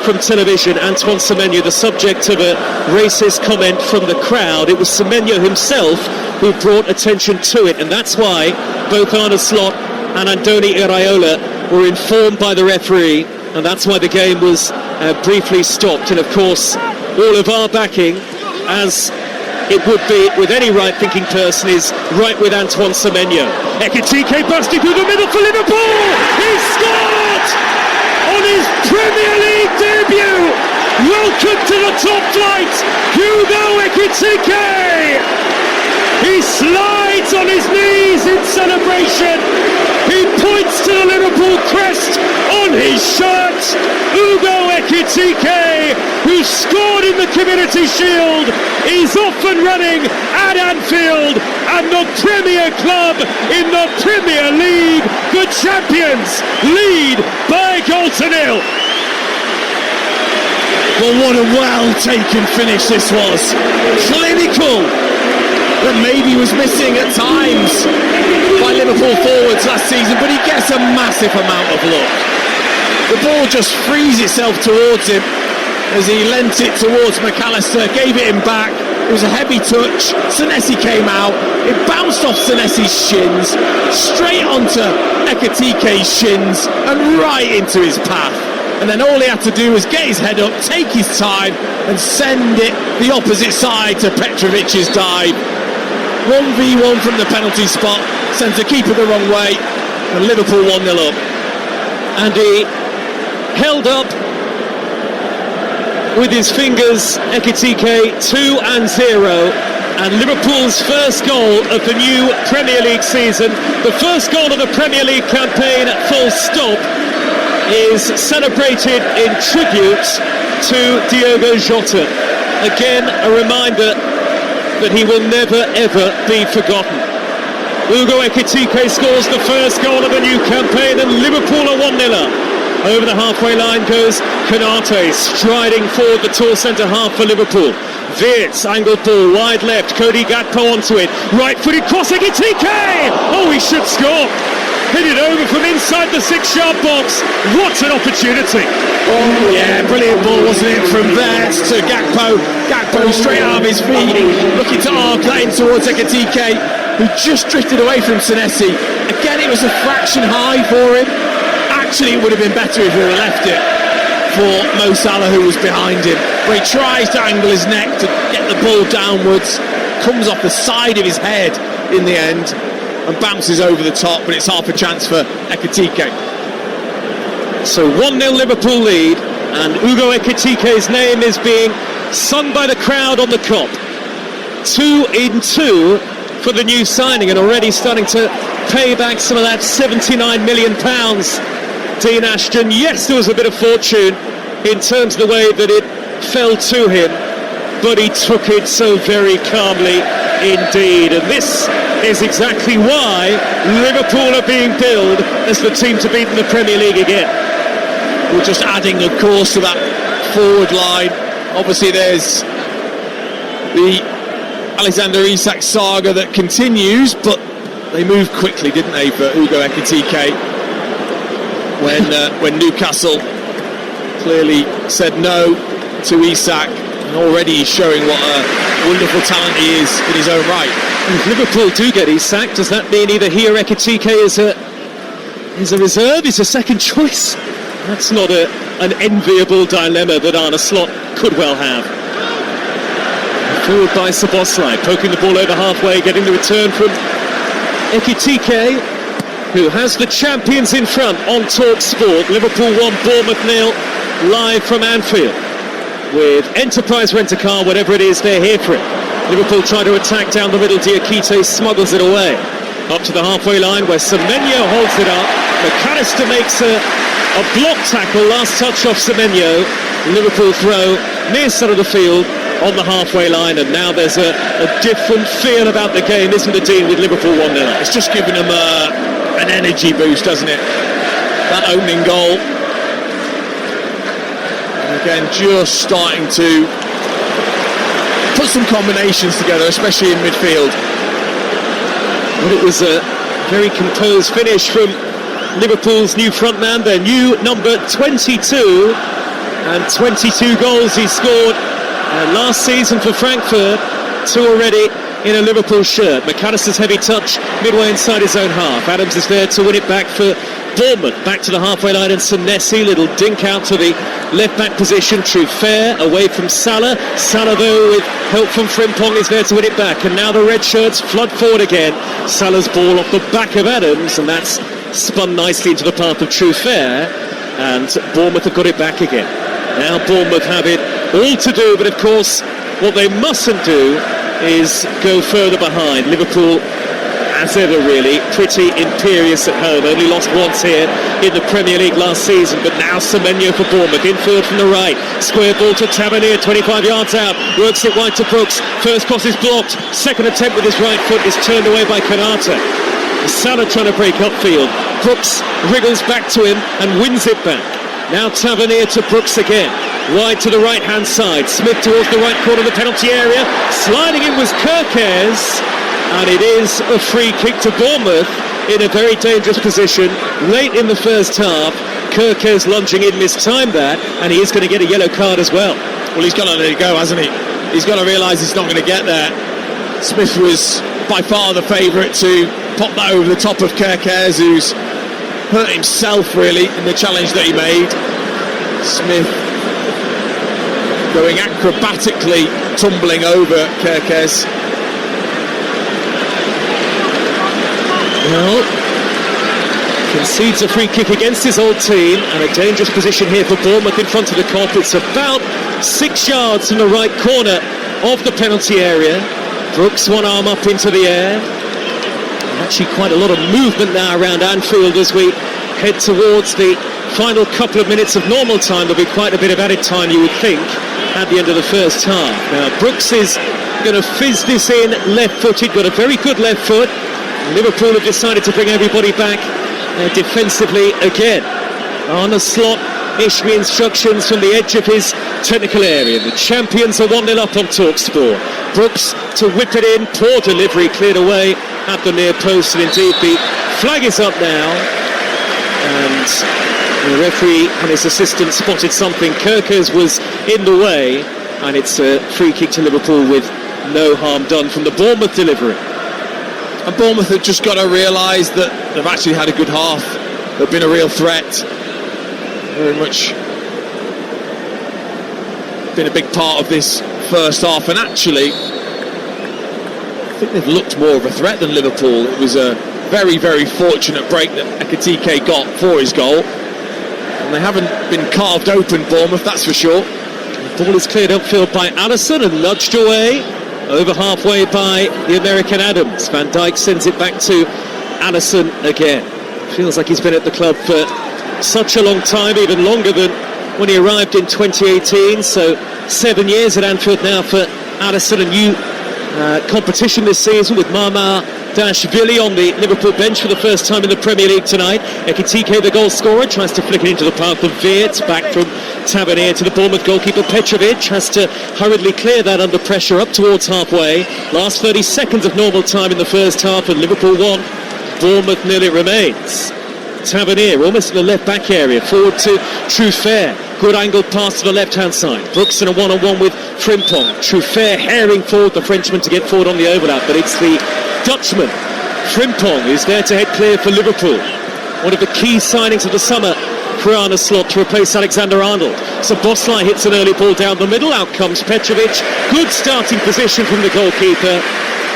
from television. Antoine Semenyo, the subject of a racist comment from the crowd. It was Semenyo himself who brought attention to it, and that's why both Arne Slot and Andoni Iraola were informed by the referee, and that's why the game was briefly stopped. And of course, all of our backing, as it would be with any right-thinking person, is right with Antoine Semenyo. Ekitike busting through the middle for Liverpool! He scored on his Premier League debut! Welcome to the top flight, Hugo Ekitike! He slides on his knees in celebration. He points to the Liverpool crest on his shirt. Hugo Ekitike, who scored in the Community Shield, is off and running at Anfield, and the Premier Club in the Premier League, the champions, lead by a goal to nil. Well, what a well-taken finish this was. Clinical, that maybe was missing at times by Liverpool forwards last season, but he gets a massive amount of luck. The ball just frees itself towards him as he lent it towards McAllister, gave it him back. It was a heavy touch. Senesi came out, it bounced off Senesi's shins, straight onto Ekitike's shins and right into his path. And then all he had to do was get his head up, take his time and send it the opposite side to Petrovic's dive. 1v1 from the penalty spot, sends the keeper the wrong way, and Liverpool 1-0 up. And he held up with his fingers Ekitike 2-0, and Liverpool's first goal of the new Premier League season, the first goal of the Premier League campaign, full stop, is celebrated in tribute to Diogo Jota. Again, a reminder that he will never ever be forgotten. Hugo Ekitike scores the first goal of the new campaign, and Liverpool are 1-0 up. Over the halfway line goes Konate, striding forward the tall centre half for Liverpool. Wirtz, angled ball, wide left, Cody Gakpo onto it, right-footed cross, Ekitike! Oh, he should score! Hit it over from inside the 6-yard box. What an opportunity! Oh yeah, brilliant ball, wasn't it? From Wirtz to Gakpo. Gakpo straight out of his feet, looking to arc that in towards Ekitike, who just drifted away from Senesi. Again, it was a fraction high for him. Actually, it would have been better if he would have left it for Mo Salah, who was behind him, where he tries to angle his neck to get the ball downwards, comes off the side of his head in the end and bounces over the top, but it's half a chance for Ekitike. So 1-0 Liverpool lead, and Ugo Ekitike's name is being sung by the crowd on the Kop. 2-2 for the new signing, and already starting to pay back some of that £79 million. Dean Ashton, yes, there was a bit of fortune in terms of the way that it fell to him, but he took it so very calmly indeed, and this is exactly why Liverpool are being billed as the team to beat in the Premier League again. We're just adding, of course, to that forward line. Obviously there's the Alexander Isak saga that continues, but they moved quickly, didn't they, for Ugo Ekitike when Newcastle clearly said no to Isak, and already he's showing what a wonderful talent he is in his own right. And if Liverpool do get Isak, does that mean either he or Ekitike is a reserve, is a second choice? That's not an enviable dilemma that Arne Slot could well have. Forward by Szoboszlai, poking the ball over halfway, getting the return from Ekitike, who has the champions in front on Talk Sport. Liverpool 1, Bournemouth 0, live from Anfield. With Enterprise Rent-A-Car, whatever it is, they're here for it. Liverpool try to attack down the middle, Diakite smuggles it away. Up to the halfway line where Semenyo holds it up. McAllister makes a block tackle, last touch off Semenyo. Liverpool throw near side of the field on the halfway line, and now there's a different feel about the game, isn't it, Dean, with Liverpool 1-0? It's just given them an energy boost, doesn't it? That opening goal. And again, just starting to put some combinations together, especially in midfield. Well, it was a very composed finish from Liverpool's new frontman, their new number 22, and 22 goals he scored last season for Frankfurt, 2 already in a Liverpool shirt. McAllister's heavy touch midway inside his own half. Adams is there to win it back for Bournemouth, back to the halfway line, and Senesi, little dink out to the left back position. Truffert away from Salah. Salah, though, with help from Frimpong, is there to win it back, and now the red shirts flood forward again. Salah's ball off the back of Adams, and that's spun nicely into the path of Truffert, and Bournemouth have got it back again. Now Bournemouth have it all to do, but of course what they mustn't do is go further behind. Liverpool, as ever really, pretty imperious at home, only lost once here in the Premier League last season, but now Semenyo for Bournemouth, infield from the right, square ball to Tavernier, 25 yards out, works it wide to Brooks, first cross is blocked, second attempt with his right foot is turned away by Konate. Salah trying to break upfield, Brooks wriggles back to him and wins it back. Now Tavernier to Brooks again, wide to the right hand side, Smith towards the right corner of the penalty area, sliding in was Kerkez, and it is a free kick to Bournemouth in a very dangerous position late in the first half. Kerkez lunging in, mistimed that, and he is going to get a yellow card as well. Well, he's got to let it go, hasn't he? He's got to realise he's not going to get there. Smith was by far the favourite to pop that over the top of Kerkez, who's hurt himself really in the challenge that he made. Smith going acrobatically, tumbling over Kerkez. Well, concedes a free kick against his old team, and a dangerous position here for Bournemouth in front of the Kop. It's about 6 yards from the right corner of the penalty area. Brooks, one arm up into the air. Actually quite a lot of movement now around Anfield as we head towards the final couple of minutes of normal time. There'll be quite a bit of added time, you would think, at the end of the first half. Now Brooks is going to fizz this in left-footed, got a very good left foot. Liverpool have decided to bring everybody back defensively again. Arne Slot issuing instructions from the edge of his technical area. The champions are 1-0 up on TalkSport. Brooks to whip it in, poor delivery, cleared away at the near post, and indeed the flag is up now, and the referee and his assistant spotted something. Kerkez was in the way, and it's a free kick to Liverpool with no harm done from the Bournemouth delivery. And Bournemouth have just got to realise that they've actually had a good half. They've been a real threat. Very much been a big part of this first half, and actually I think they've looked more of a threat than Liverpool. It was a very, very fortunate break that Ekitike got for his goal, and they haven't been carved open, Bournemouth, that's for sure. The ball is cleared upfield by Alisson and nudged away over halfway by the American Adams. Van Dijk sends it back to Alisson again. Feels like he's been at the club for such a long time, even longer than when he arrived in 2018. So 7 years at Anfield now for Alisson. A new competition this season with Marmardashvili on the Liverpool bench for the first time in the Premier League tonight. Ekitike, the goal scorer, tries to flick it into the path of Weert, back from Tavernier to the Bournemouth goalkeeper. Petrovic has to hurriedly clear that under pressure up towards halfway. Last 30 seconds of normal time in the first half, and Liverpool 1, Bournemouth 0 it remains. Tavernier almost in the left back area, forward to Truffert. Good angled pass to the left hand side. Brooks in a one-on-one with Frimpong. Truffert herring forward the Frenchman to get forward on the overlap, but it's the Dutchman, Frimpong, who's there to head clear for Liverpool. One of the key signings of the summer for Arne Slot to replace Alexander-Arnold. So Boslai hits an early ball down the middle. Out comes Petrovic. Good starting position from the goalkeeper,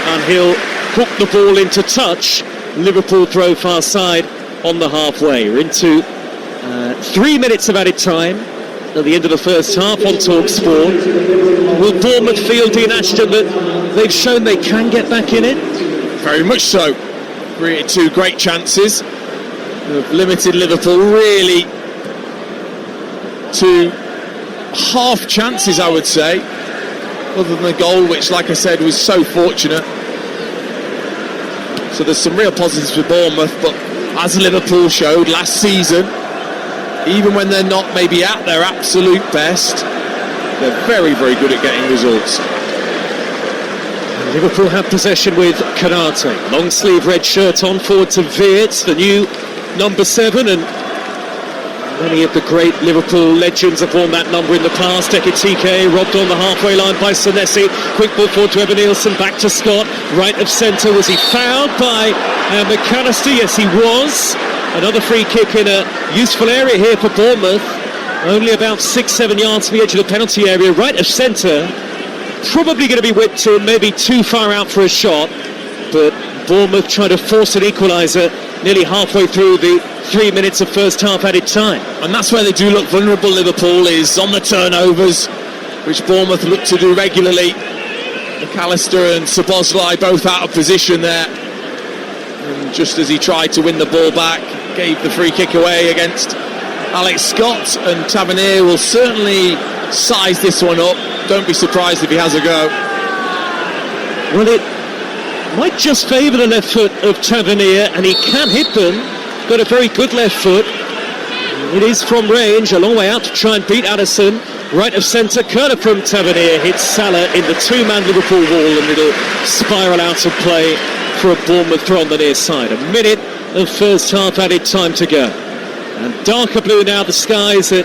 and he'll hook the ball into touch. Liverpool throw far side on the halfway. We're into 3 minutes of added time at the end of the first half on Talk Sport. Will Bournemouth feel, Dean Ashton, that they've shown they can get back in it? Very much so. Created 2 great chances. They've limited Liverpool really to half chances, I would say, other than the goal, which, like I said, was so fortunate. So there's some real positives for Bournemouth, but as Liverpool showed last season, even when they're not maybe at their absolute best, they're very, very good at getting results. Liverpool have possession with Kanate. Long sleeve red shirt on, forward to Weert, the new number 7, and many of the great Liverpool legends have worn that number in the past. Ekitike robbed on the halfway line by Senesi. Quick ball forward to Evan Nielsen, back to Scott, right of centre. Was he fouled by McAllister? Yes, he was. Another free kick in a useful area here for Bournemouth. Only about 6-7 yards from the edge of the penalty area, right of centre. Probably going to be whipped in, maybe too far out for a shot, but Bournemouth trying to force an equaliser nearly halfway through the 3 minutes of first half added time. And that's where they do look vulnerable, Liverpool, is on the turnovers, which Bournemouth look to do regularly. McAllister and Szoboszlai both out of position there, and just as he tried to win the ball back, gave the free kick away against Alex Scott, and Tavernier will certainly size this one up. Don't be surprised if he has a go. Well, it might just favour the left foot of Tavernier, and he can hit them. Got a very good left foot. It is from range, a long way out to try and beat Addison. Right of centre, curler from Tavernier hits Salah in the 2-man Liverpool wall, and it'll spiral out of play for a Bournemouth throw on the near side. A minute of first half added time to go. And darker blue now the skies at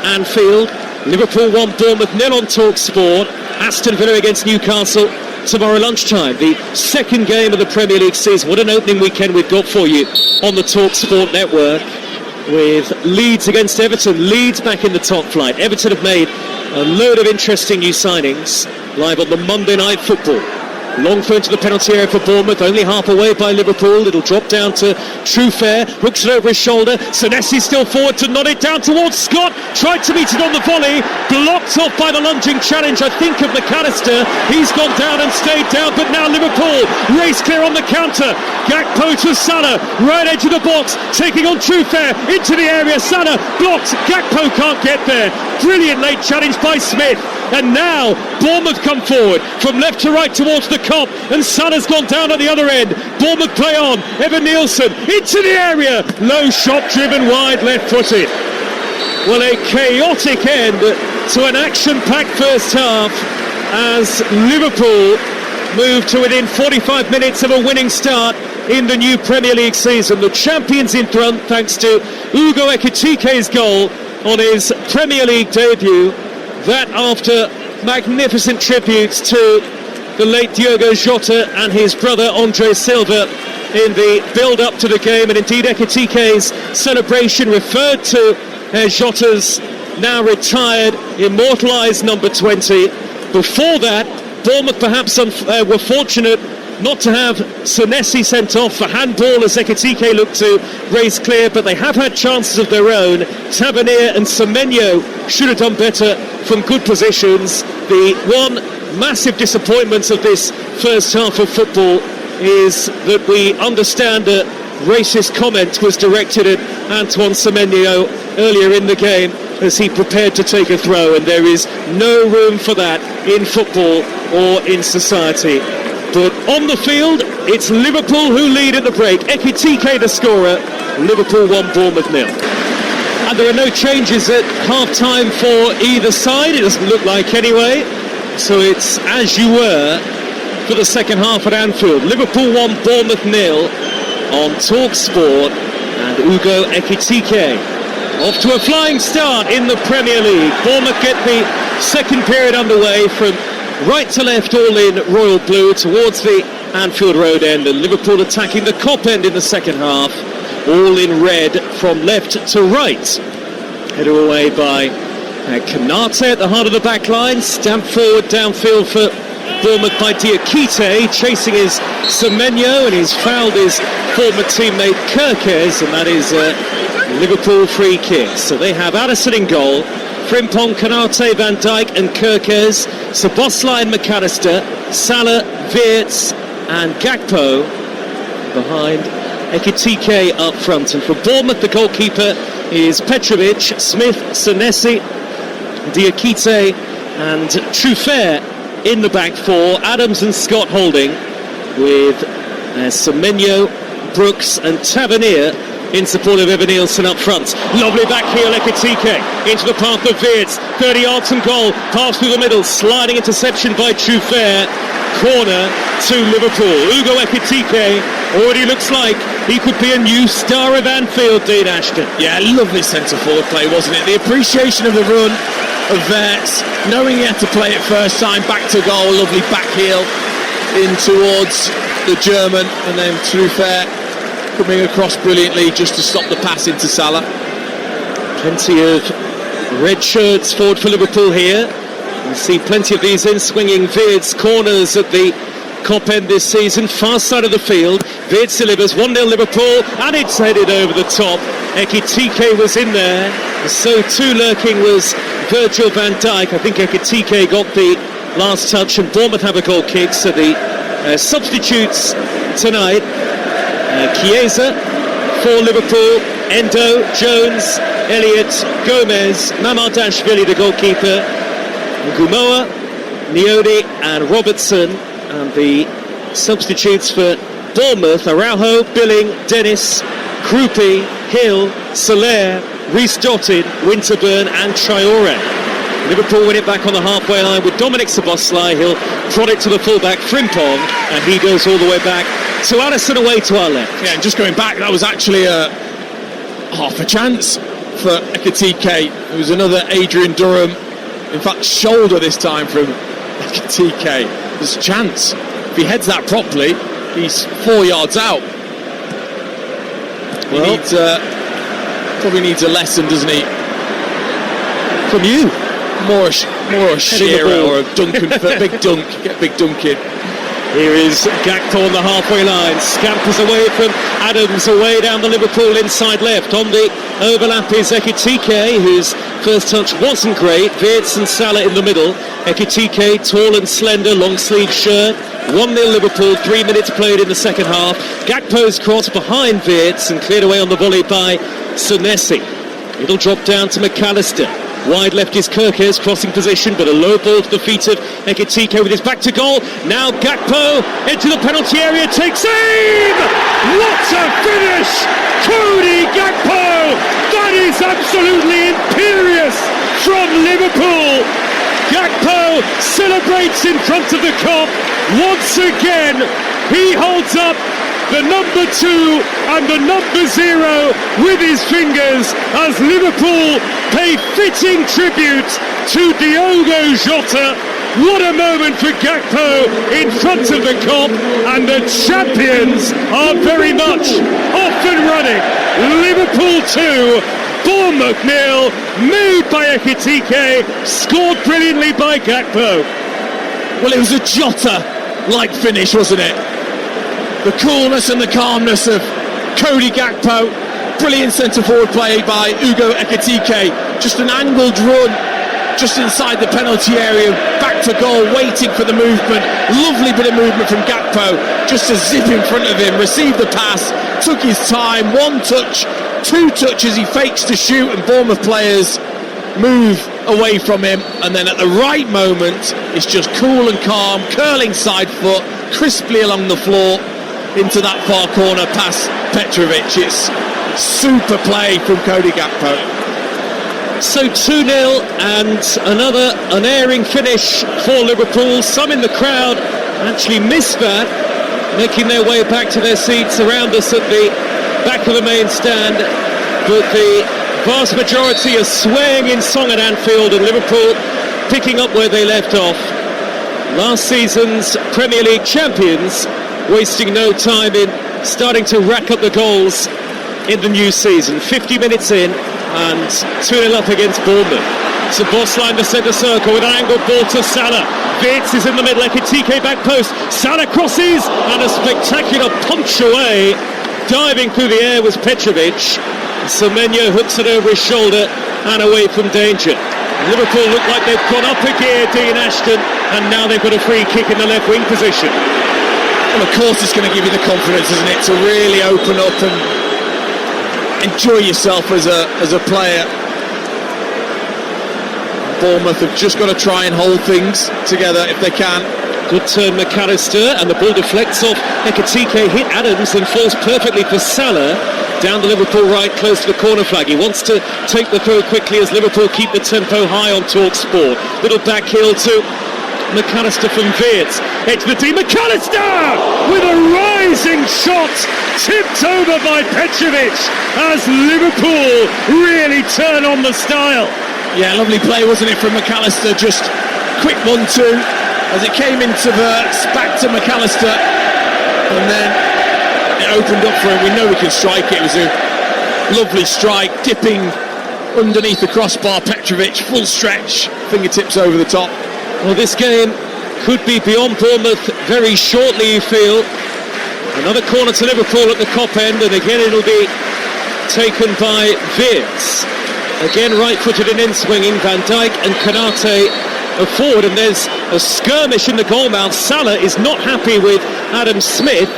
Anfield. Liverpool 1, Bournemouth 0 on Talk Sport. Aston Villa against Newcastle tomorrow lunchtime. The second game of the Premier League season. What an opening weekend we've got for you on the Talk Sport network, with Leeds against Everton. Leeds back in the top flight. Everton have made a load of interesting new signings live on the Monday Night Football. Long throw into the penalty area for Bournemouth, only half away by Liverpool. It'll drop down to Truffert, hooks it over his shoulder. Senesi still forward to nod it down towards Scott. Tried to meet it on the volley, blocked off by the lunging challenge, I think, of McAllister. He's gone down and stayed down, but now Liverpool race clear on the counter. Gakpo to Salah, right edge of the box, taking on Truffert into the area. Salah blocked, Gakpo can't get there. Brilliant late challenge by Smith. And now Bournemouth come forward from left to right towards the Kop, and Salah's gone down at the other end. Bournemouth play on. Evan Nielsen into the area. Low shot driven wide, left footed. Well, a chaotic end to an action-packed first half as Liverpool move to within 45 minutes of a winning start in the new Premier League season. The champions in front thanks to Ugo Ekitike's goal on his Premier League debut. That after magnificent tributes to the late Diogo Jota and his brother Andre Silva in the build-up to the game, and indeed Ekitike's celebration referred to Jota's now retired, immortalised number 20. Before that, Bournemouth perhaps were fortunate not to have Senesi sent off for handball as Ekitike looked to race clear, but they have had chances of their own. Tavernier and Semenyo should have done better from good positions. The one massive disappointment of this first half of football is that we understand a racist comment was directed at Antoine Semenyo earlier in the game as he prepared to take a throw, and there is no room for that in football or in society. But on the field, it's Liverpool who lead at the break. Ekitike the scorer. Liverpool 1, Bournemouth 0. And there are no changes at half-time for either side. It doesn't look like anyway. So it's as you were for the second half at Anfield. Liverpool 1, Bournemouth 0 on TalkSport. And Ugo Ekitike off to a flying start in the Premier League. Bournemouth get the second period underway from right to left, all in royal blue towards the Anfield Road end, and Liverpool attacking the Kop end in the second half, all in red from left to right. Headed away by Kanate at the heart of the back line, stamped forward downfield for Bournemouth by Diakite, chasing his Semenyo, and he's fouled his former teammate Kirkes, and that is a Liverpool free kick. So they have Addison in goal, Frimpong, Kanate, Van Dijk and Kirkes, Szoboszlai and McAllister, Salah, Wirtz and Gakpo behind Ekitike up front. And for Bournemouth, the goalkeeper is Petrovic, Smith, Senesi, Diakite and Truffert in the back four. Adams and Scott holding, with Semenyo, Brooks and Tavernier in support of Evan Nielsen up front. Lovely back heel, Ekitike into the path of Wirtz, 30 yards from goal, pass through the middle, sliding interception by Truffert, corner to Liverpool. Ugo Ekitike already looks like he could be a new star of Anfield, Dean Ashton. Yeah, lovely centre-forward play, wasn't it? The appreciation of the run of Wirtz, knowing he had to play it first time, back to goal, lovely back heel in towards the German, and then Truffert coming across brilliantly just to stop the pass into Salah. Plenty of red shirts forward for Liverpool here. You see plenty of these in-swinging Wirtz corners at the Kop end this season, far side of the field. Wirtz delivers 1-0 Liverpool, and it's headed over the top. Ekitike was in there, so too lurking was Virgil van Dijk. I think Ekitike got the last touch, and Bournemouth have a goal kick. So the substitutes tonight: Chiesa for Liverpool, Endo, Jones, Elliott, Gomez, Mamardashvili the goalkeeper, Gumoa, Niodi and Robertson. And the substitutes for Bournemouth: Araujo, Billing, Dennis, Krupi, Hill, Soler, Reece Dotted, Winterburn and Traore. Liverpool win it back on the halfway line with Dominic Szoboszlai. He'll prod it to the fullback Frimpong, and he goes all the way back to Addison away to our left. Yeah, and just going back, that was actually a half a chance for Ekitike. It was another Adrian Durham, in fact shoulder this time from Ekitike. There's a chance. If he heads that properly, he's 4 yards out. He needs, probably needs a lesson, doesn't he? From you. More a Shearer or a Duncan, big dunk, get big dunk in. Here is Gakpo on the halfway line, scampers away from Adams, away down the Liverpool inside left. On the overlap is Ekitike, whose first touch wasn't great. Wirtz and Salah in the middle. Ekitike, tall and slender, long sleeve shirt. 1-0 Liverpool, 3 minutes played in the second half. Gakpo's cross behind Wirtz and cleared away on the volley by Senesi. It'll drop down to McAllister. Wide left is Kirkes, crossing position, but a low ball to the feet of Ekitike with his back to goal. Now Gakpo into the penalty area, takes aim! What a finish! Cody Gakpo! That is absolutely imperious from Liverpool! Gakpo celebrates in front of the Kop. Once again, he holds up the number 2 and the number 0 with his fingers as Liverpool pay fitting tribute to Diogo Jota. What a moment for Gakpo in front of the Kop, and the champions are very much off and running. Liverpool 2, Bournemouth 0, made by Ekitike, scored brilliantly by Gakpo. Well, it was a Jota-like finish, wasn't it? The coolness and the calmness of Cody Gakpo. Brilliant centre-forward play by Ugo Ekitike. Just an angled run, just inside the penalty area, back to goal, waiting for the movement. Lovely bit of movement from Gakpo, just to zip in front of him, received the pass, took his time, one touch, two touches, he fakes to shoot, and Bournemouth players move away from him, and then at the right moment, it's just cool and calm, curling side foot, crisply along the floor, into that far corner past Petrovic. It's super play from Cody Gakpo. So 2-0 and another unerring finish for Liverpool. Some in the crowd actually missed that, making their way back to their seats around us at the back of the main stand. But the vast majority are swaying in song at Anfield, and Liverpool picking up where they left off. Last season's Premier League champions wasting no time in starting to rack up the goals in the new season. 50 minutes in and 2-0 up against Bournemouth. So Bossline the centre circle with an angled ball to Salah. Wirtz is in the middle, Ekitike back post. Salah crosses and a spectacular punch away. Diving through the air was Petrovic. Semenyo hooks it over his shoulder and away from danger. Liverpool look like they've gone up a gear, Dean Ashton, and now they've got a free kick in the left wing position. Well, of course it's going to give you the confidence, isn't it, to really open up and enjoy yourself as a player. Bournemouth have just got to try and hold things together if they can. Good turn, McAllister, and the ball deflects off. Ekitike hit Adams and falls perfectly for Salah. Down the Liverpool right, close to the corner flag. He wants to take the throw quickly as Liverpool keep the tempo high on TalkSport. Little back heel to McAllister from Wirtz. It's the D. McAllister with a rising shot, tipped over by Petrovic as Liverpool really turn on the style. Yeah, lovely play, wasn't it, from McAllister? Just quick 1-2 as it came into Wirtz, back to McAllister, and then it opened up for him. We know we can strike it. It was a lovely strike, dipping underneath the crossbar. Petrovic, full stretch, fingertips over the top. Well, this game could be beyond Bournemouth very shortly, you feel. Another corner to Liverpool at the Kop end, and again it'll be taken by Wirtz. Again right-footed and in-swinging. Van Dijk and Konate are forward, and there's a skirmish in the goal mouth. Salah is not happy with Adam Smith.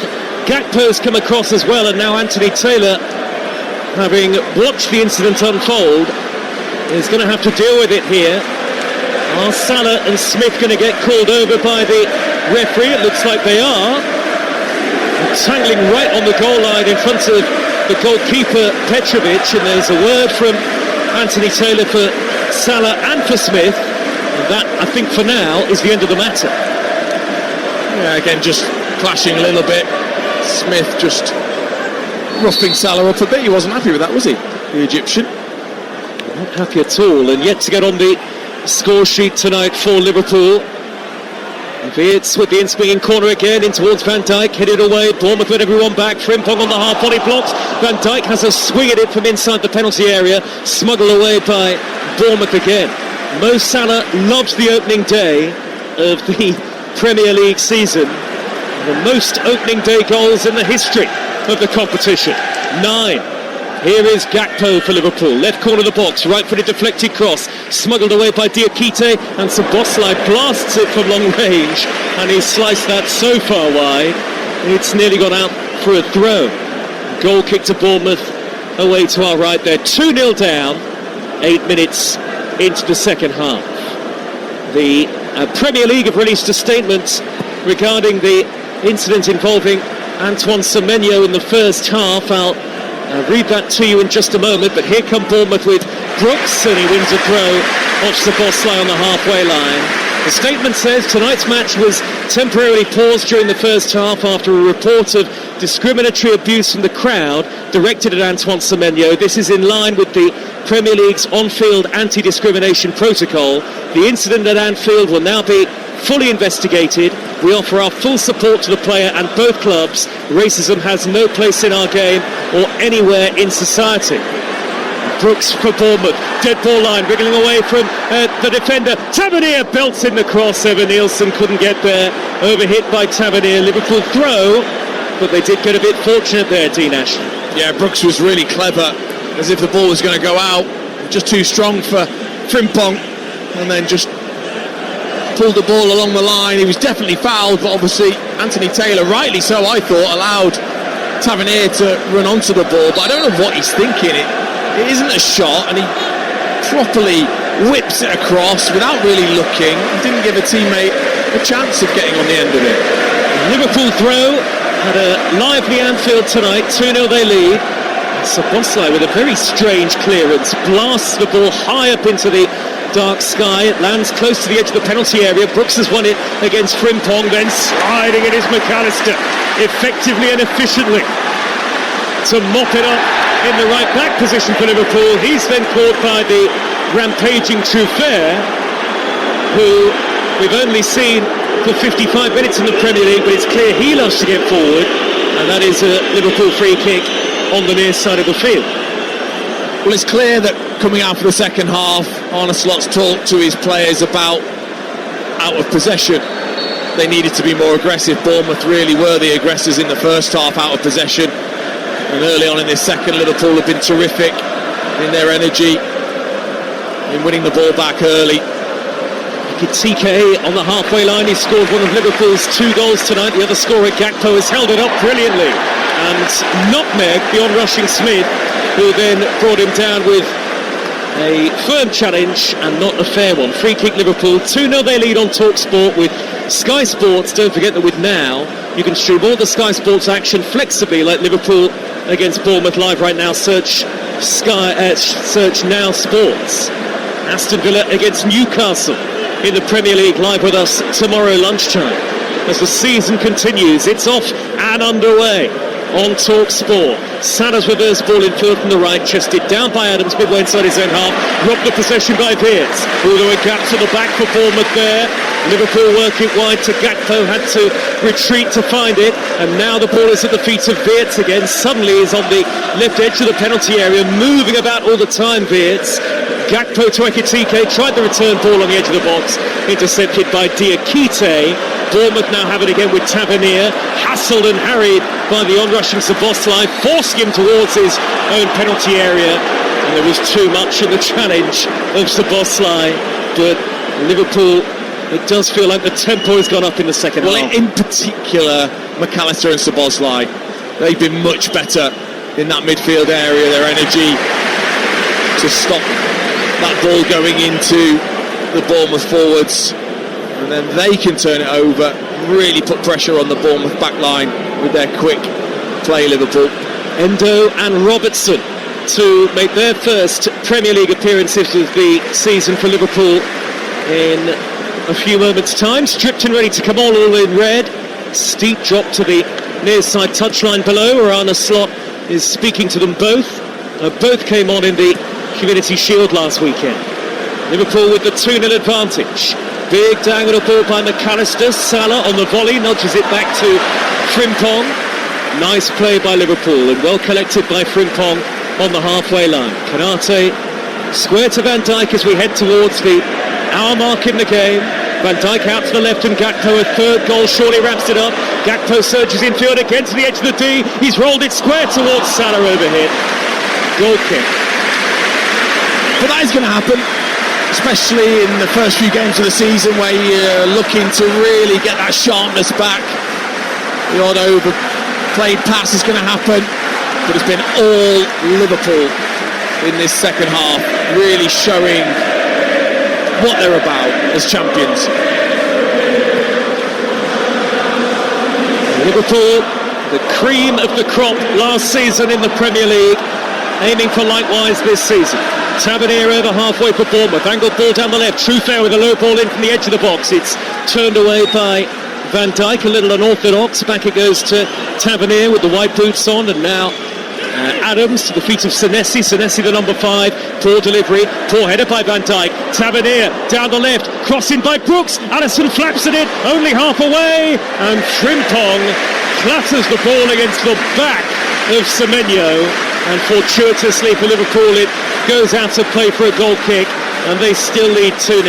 Gakpo's come across as well, and now Anthony Taylor, having watched the incident unfold, is going to have to deal with it here. Are Salah and Smith going to get called over by the referee? It looks like they are. Tangling right on the goal line in front of the goalkeeper Petrovic, and there's a word from Anthony Taylor for Salah and for Smith, and that, I think for now, is the end of the matter. Yeah, again, just clashing a little bit. Smith just roughing Salah up a bit. He wasn't happy with that, was he, the Egyptian? Not happy at all, and yet to get on the score sheet tonight for Liverpool. Wirtz with the in-swinging corner again in towards Van Dijk, headed away. Bournemouth with everyone back. Frimpong on the half volley blocks. Van Dijk has a swing at it from inside the penalty area, smuggled away by Bournemouth again. Mo Salah loves the opening day of the Premier League season. The most opening day goals in the history of the competition, 9. Here is Gakpo for Liverpool, left corner of the box, right-footed deflected cross, smuggled away by Diakite, and Szoboszlai blasts it from long range, and he sliced that so far wide, it's nearly gone out for a throw. Goal kick to Bournemouth, away to our right there, 2-0 down, 8 minutes into the second half. The Premier League have released a statement regarding the incident involving Antoine Semenyo in the first half. I'll read that to you in just a moment, but here come Bournemouth with Brooks, and he wins a throw off Szoboszlai on the halfway line. The statement says tonight's match was temporarily paused during the first half after a report of discriminatory abuse from the crowd directed at Antoine Semenyo. This is in line with the Premier League's on-field anti-discrimination protocol. The incident at Anfield will now be fully investigated. We offer our full support to the player and both clubs. Racism has no place in our game or anywhere in society. Brooks for Bournemouth, dead ball line, wriggling away from the defender. Tavernier belts in the cross. Evan Nielsen couldn't get there, overhit by Tavernier. Liverpool throw, but they did get a bit fortunate there, Dean Ash. Yeah, Brooks was really clever, as if the ball was going to go out, just too strong for Frimpong, and then just pulled the ball along the line. He was definitely fouled, but obviously Anthony Taylor, rightly so I thought, allowed Tavernier to run onto the ball, but I don't know what he's thinking. It isn't a shot, and he properly whips it across without really looking. He didn't give a teammate a chance of getting on the end of it. Liverpool throw at a lively Anfield tonight, 2-0 they lead. Szoboszlai with a very strange clearance, blasts the ball high up into the dark sky. It lands close to the edge of the penalty area. Brooks has won it against Frimpong, then sliding it is McAllister, effectively and efficiently to mop it up in the right back position for Liverpool. He's then caught by the rampaging Truffert, who we've only seen for 55 minutes in the Premier League, but it's clear he loves to get forward, and that is a Liverpool free kick on the near side of the field. Well, it's clear that coming out for the second half, Arne Slot's talked to his players about out of possession. They needed to be more aggressive. Bournemouth really were the aggressors in the first half, out of possession, and early on in this second, Liverpool have been terrific in their energy, in winning the ball back early. TK on the halfway line, he scored one of Liverpool's 2 goals tonight. The other scorer, Gakpo, has held it up brilliantly and nutmeg the on-rushing Smith, who then brought him down with a firm challenge and not a fair one. Free kick Liverpool, 2-0 they lead on TalkSport with Sky Sports. Don't forget that with Now you can stream all the Sky Sports action flexibly, like Liverpool against Bournemouth live right now. Search Now Sports. Aston Villa against Newcastle in the Premier League live with us tomorrow lunchtime. As the season continues, it's off and underway on TalkSport. Salah's reverse ball in field from the right, chested down by Adams midway inside his own half, robbed the possession by Wirtz. All the way gaps at the back for Bournemouth there. Liverpool working wide to Gakpo, had to retreat to find it, and now the ball is at the feet of Wirtz again. Suddenly he's on the left edge of the penalty area, moving about all the time, Wirtz. Gakpo to Ekitike, tried the return ball on the edge of the box, intercepted by Diakite. Bournemouth now have it again with Tavernier, hassled and harried by the onrushing Szoboszlai, forcing him towards his own penalty area, and there was too much in the challenge of Szoboszlai, but Liverpool, it does feel like the tempo has gone up in the second half. Well, in particular, McAllister and Szoboszlai, they've been much better in that midfield area, their energy to stop that ball going into the Bournemouth forwards, and then they can turn it over, really put pressure on the Bournemouth back line with their quick play. Liverpool, Endo and Robertson to make their first Premier League appearances of the season for Liverpool in a few moments' time. Stripped and ready to come all in red. Steep drop to the near side touchline below, where Arne Slot is speaking to them both. Both came on in the Community Shield last weekend. Liverpool with the 2-0 advantage. Big diagonal ball by McAllister. Salah on the volley nudges it back to Frimpong. Nice play by Liverpool and well collected by Frimpong on the halfway line. Konate square to Van Dijk as we head towards the hour mark in the game. Van Dijk out to the left and Gakpo, a third goal, surely wraps it up. Gakpo surges infield again to the edge of the D. He's rolled it square towards Salah overhead. Goal kick. but that is going to happen, especially in the first few games of the season where you're looking to really get that sharpness back. The odd overplayed pass is going to happen, but it's been all Liverpool in this second half, really showing what they're about as champions. Liverpool, the cream of the crop last season in the Premier League, aiming for likewise this season. Tavernier over halfway for Bournemouth, angled ball down the left, Truffert with a low ball in from the edge of the box. It's turned away by Van Dijk, a little unorthodox. Back it goes to Tavernier with the white boots on, and now Adams to the feet of Senesi. Senesi, the number 5. Poor delivery, poor header by Van Dijk. Tavernier down the left, crossing by Brooks. Alisson flaps at it, only half away, and Frimpong clatters the ball against the back of Semenyo, and fortuitously for Liverpool it goes out to play for a goal kick, and they still lead 2-0.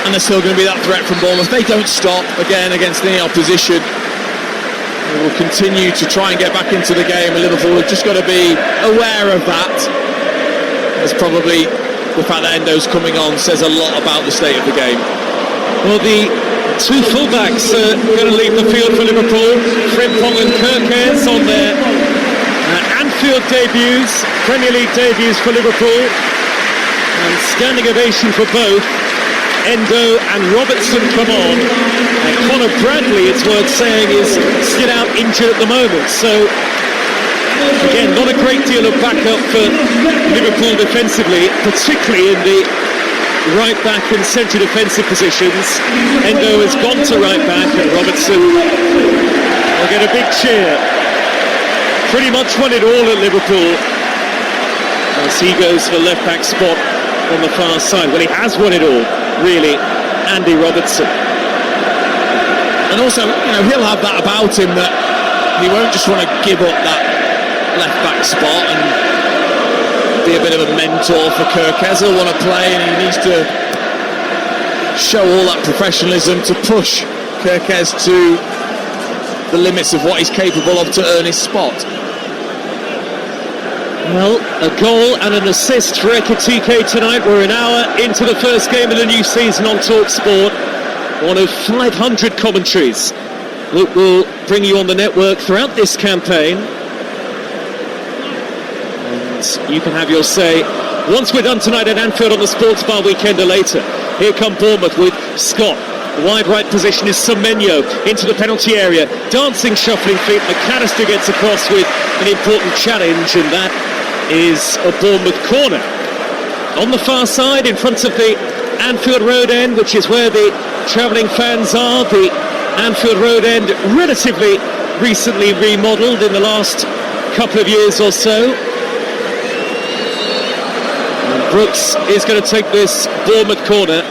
And there's still going to be that threat from Bournemouth. They don't stop again against any opposition. They will continue to try and get back into the game, and Liverpool have just got to be aware of that. There's probably the fact that Endo's coming on says a lot about the state of the game. Well, the two fullbacks are going to leave the field for Liverpool. Frimpong and Kirkes on their Anfield debuts, Premier League debuts for Liverpool, and standing ovation for both. Endo and Robertson come on, and Conor Bradley, it's worth saying, is still out injured at the moment. So again, not a great deal of backup for Liverpool defensively, particularly in the right back and central defensive positions. Endo has gone to right back, and Robertson will get a big cheer. Pretty much won it all at Liverpool as he goes for left back spot on the far side. Well, he has won it all, really, Andy Robertson. And also, he'll have that about him, that he won't just want to give up that left back spot and be a bit of a mentor for Kirkes. He'll want to play, and he needs to show all that professionalism to push Kirkes to the limits of what he's capable of to earn his spot. Well, a goal and an assist for Ekitike tonight. We're an hour into the first game of the new season on TalkSport. One of 500 commentaries that will bring you on the network throughout this campaign. And you can have your say once we're done tonight at Anfield on the Sports Bar Weekend or later. Here come Bournemouth with Scott. Wide right position is Semenyo into the penalty area. Dancing, shuffling feet. McAllister gets across with an important challenge, and that is a Bournemouth corner. On the far side, in front of the Anfield Road end, which is where the travelling fans are, the Anfield Road end relatively recently remodelled in the last couple of years or so. And Brooks is going to take this Bournemouth corner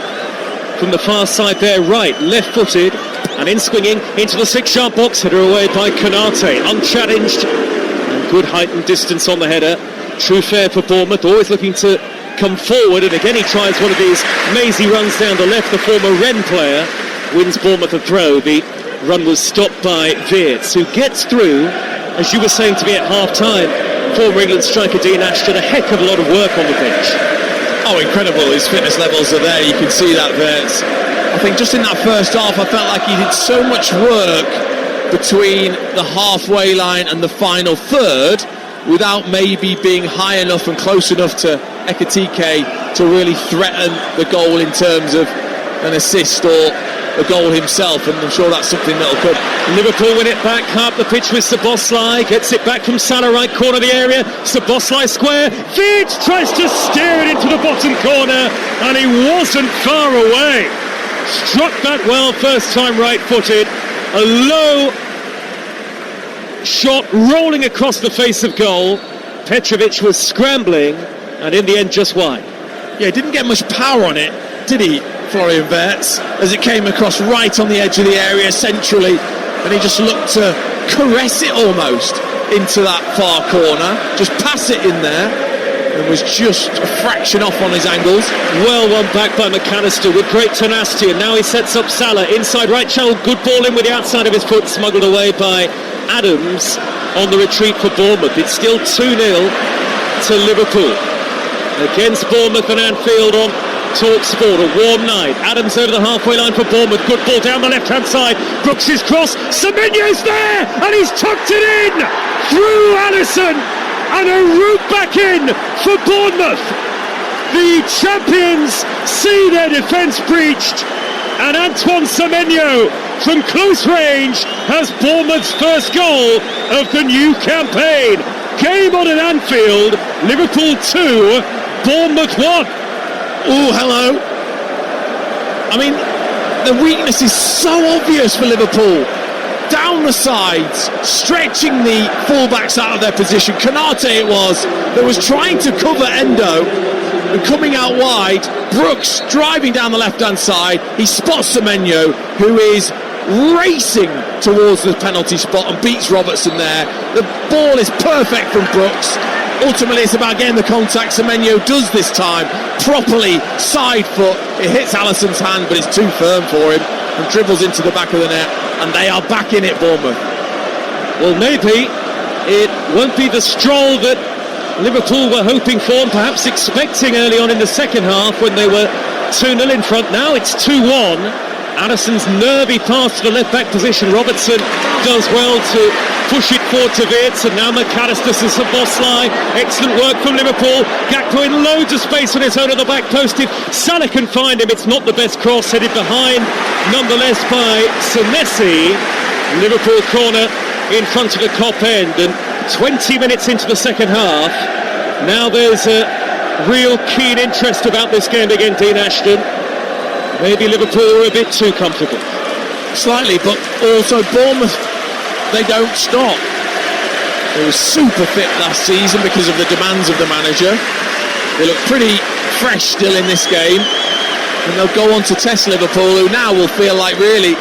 from the far side there, right, left-footed, and in swinging into the 6-yard box, header away by Konate, unchallenged, and good height and distance on the header. True fair for Bournemouth, always looking to come forward, and again he tries one of these mazy runs down the left. The former Rennes player wins Bournemouth a throw. The run was stopped by Weerts, who gets through, as you were saying to me at half-time. Former England striker Dean Ashton, a heck of a lot of work on the pitch. Oh, incredible, his fitness levels are there, you can see that Weerts. I think just in that first half I felt like he did so much work between the halfway line and the final third without maybe being high enough and close enough to Ekitike to really threaten the goal in terms of an assist or a goal himself, and I'm sure that's something that'll come. Liverpool win it back up the pitch with Szoboszlai, gets it back from Salah, right corner of the area. Szoboszlai square, Weerts tries to steer it into the bottom corner, and he wasn't far away. Struck that well, first time right-footed, a low shot rolling across the face of goal. Petrovic was scrambling, and in the end just wide. Yeah, didn't get much power on it, did he, Florian Weerts, as it came across right on the edge of the area centrally, and he just looked to caress it almost into that far corner, just pass it in there, and was just a fraction off on his angles. Well won back by McAllister with great tenacity, and now he sets up Salah inside right channel. Good ball in with the outside of his foot, smuggled away by Adams on the retreat for Bournemouth. It's still 2-0 to Liverpool against Bournemouth and Anfield on TalkSport. A warm night. Adams over the halfway line for Bournemouth. Good ball down the left hand side. Brooks' cross. Semenyo's there, and he's tucked it in through Alisson, and a route back in for Bournemouth. The champions see their defence breached, and Antoine Semenyo from close range has Bournemouth's first goal of the new campaign. Game on at Anfield. Liverpool 2, Bournemouth 1. Oh, hello. I mean, the weakness is so obvious for Liverpool. Down the sides, stretching the fullbacks out of their position. Konate it was, that was trying to cover Endo, and coming out wide. Brooks driving down the left-hand side. He spots Semenyo, who is racing towards the penalty spot and beats Robertson there. The ball is perfect from Brooks. Ultimately, it's about getting the contact. Semenyo does this time properly, side foot. It hits Alisson's hand, but it's too firm for him and dribbles into the back of the net. And they are back in it, Bournemouth. Well, maybe it won't be the stroll that Liverpool were hoping for and perhaps expecting early on in the second half when they were 2-0 in front. Now it's 2-1. Alisson's nervy pass to the left-back position. Robertson does well to push it forward to Wirtz, and now McAllister to Szoboszlai. Excellent work from Liverpool. Gakpo in loads of space on his own at the back post. If Salah can find him, it's not the best cross, headed behind nonetheless by Senesi. Liverpool corner in front of the Kop end, and 20 minutes into the second half. Now there's a real keen interest about this game again, Dean Ashton. Maybe Liverpool are a bit too comfortable. Slightly, but also Bournemouth, they don't stop. They were super fit last season because of the demands of the manager. They look pretty fresh still in this game, and they'll go on to test Liverpool, who now will feel like really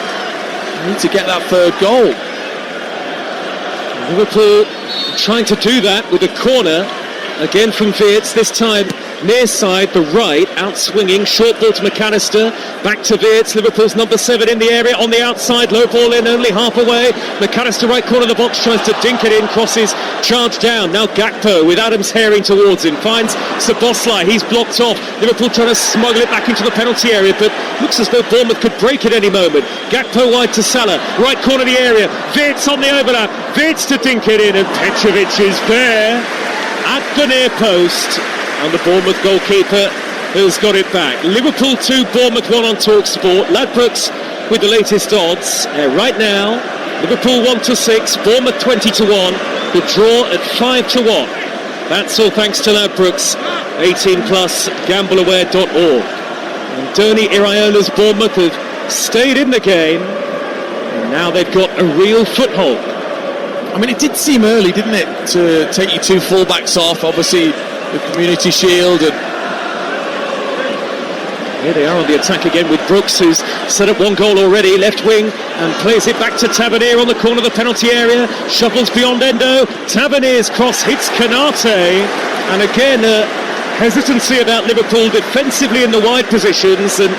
need to get that third goal. Liverpool trying to do that with a corner again from Wirtz, this time near side, the right, out swinging, short ball to McAllister, back to Wirtz, Liverpool's number 7 in the area, on the outside, low ball in, only half away, McAllister right corner of the box, tries to dink it in, crosses, charge down, now Gakpo with Adams herring towards him, finds Szoboszlai, he's blocked off, Liverpool trying to smuggle it back into the penalty area, but looks as though Bournemouth could break it any moment. Gakpo wide to Salah, right corner of the area, Wirtz on the overlap, Wirtz to dink it in, and Petrovic is there at the near post. And the Bournemouth goalkeeper has got it back. Liverpool 2, Bournemouth 1 on TalkSport. Ladbrokes with the latest odds. Right now, Liverpool 1-6, Bournemouth 20-1. The draw at 5-1. That's all thanks to Ladbrokes. 18+, gambleaware.org. And Donny Iraola's Bournemouth have stayed in the game. And now they've got a real foothold. I mean, it did seem early, didn't it, to take your two full-backs off. Obviously, the Community Shield, and here they are on the attack again with Brooks, who's set up one goal already, left wing, and plays it back to Tavernier on the corner of the penalty area, shuffles beyond Endo, Tavernier's cross hits Konate, and again hesitancy about Liverpool defensively in the wide positions, and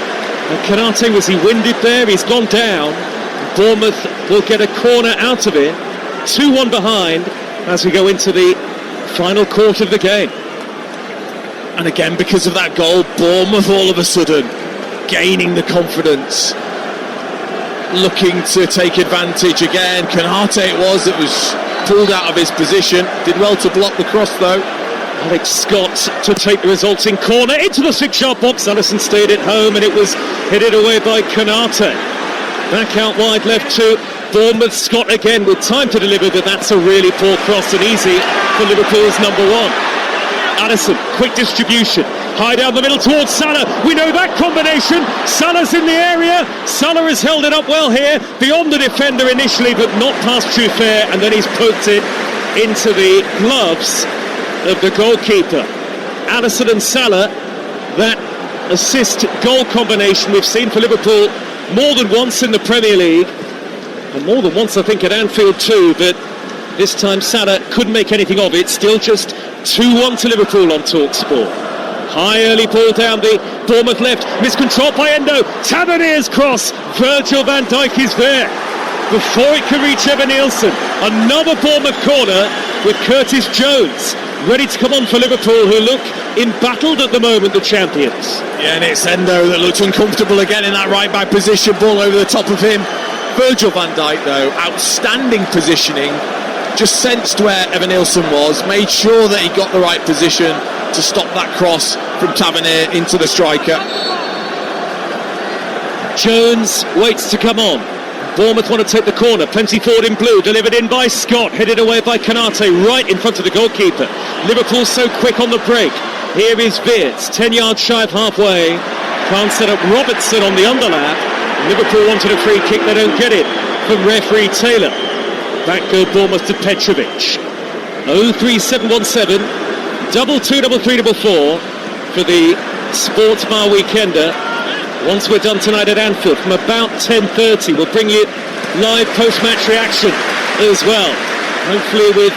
Konate, was he winded there? He's gone down. Bournemouth will get a corner out of it, 2-1 behind as we go into the final quarter of the game. And again, because of that goal, Bournemouth all of a sudden gaining the confidence, looking to take advantage again. Konate it was that was pulled out of his position, did well to block the cross though. Alex Scott to take the resulting corner into the 6-yard box. Alisson stayed at home and it was headed away by Konate. Back out wide left to Bournemouth. Scott again with time to deliver, but that's a really poor cross and easy for Liverpool's number 1. Alisson, quick distribution, high down the middle towards Salah. We know that combination. Salah's in the area. Salah has held it up well here, beyond the defender initially, but not past Truffert, and then he's poked it into the gloves of the goalkeeper. Alisson and Salah, that assist goal combination we've seen for Liverpool more than once in the Premier League, and more than once I think at Anfield too, but this time Salah couldn't make anything of it. Still just 2-1 to Liverpool on TalkSport. High early ball down the Bournemouth left, miscontrolled by Endo, Tavernier's cross, Virgil van Dijk is there before it can reach Evan Nielsen. Another Bournemouth corner with Curtis Jones ready to come on for Liverpool, who look embattled at the moment, the champions. Yeah, and it's Endo that looks uncomfortable again in that right back position, ball over the top of him. Virgil van Dijk though, outstanding positioning, just sensed where Evan Nielsen was, made sure that he got the right position to stop that cross from Tavernier into the striker. Jones waits to come on. Bournemouth want to take the corner, plenty forward in blue, delivered in by Scott, headed away by Konate, right in front of the goalkeeper. Liverpool so quick on the break. Here is Wirtz, 10 yards shy of halfway, can't set up Robertson on the underlap. Liverpool wanted a free kick, they don't get it from referee Taylor. Back go Bournemouth to Petrovic. 03717 22344 for the Sports Bar Weekender. once we're done tonight at Anfield from about 10:30. We'll bring you live post-match reaction as well. Hopefully with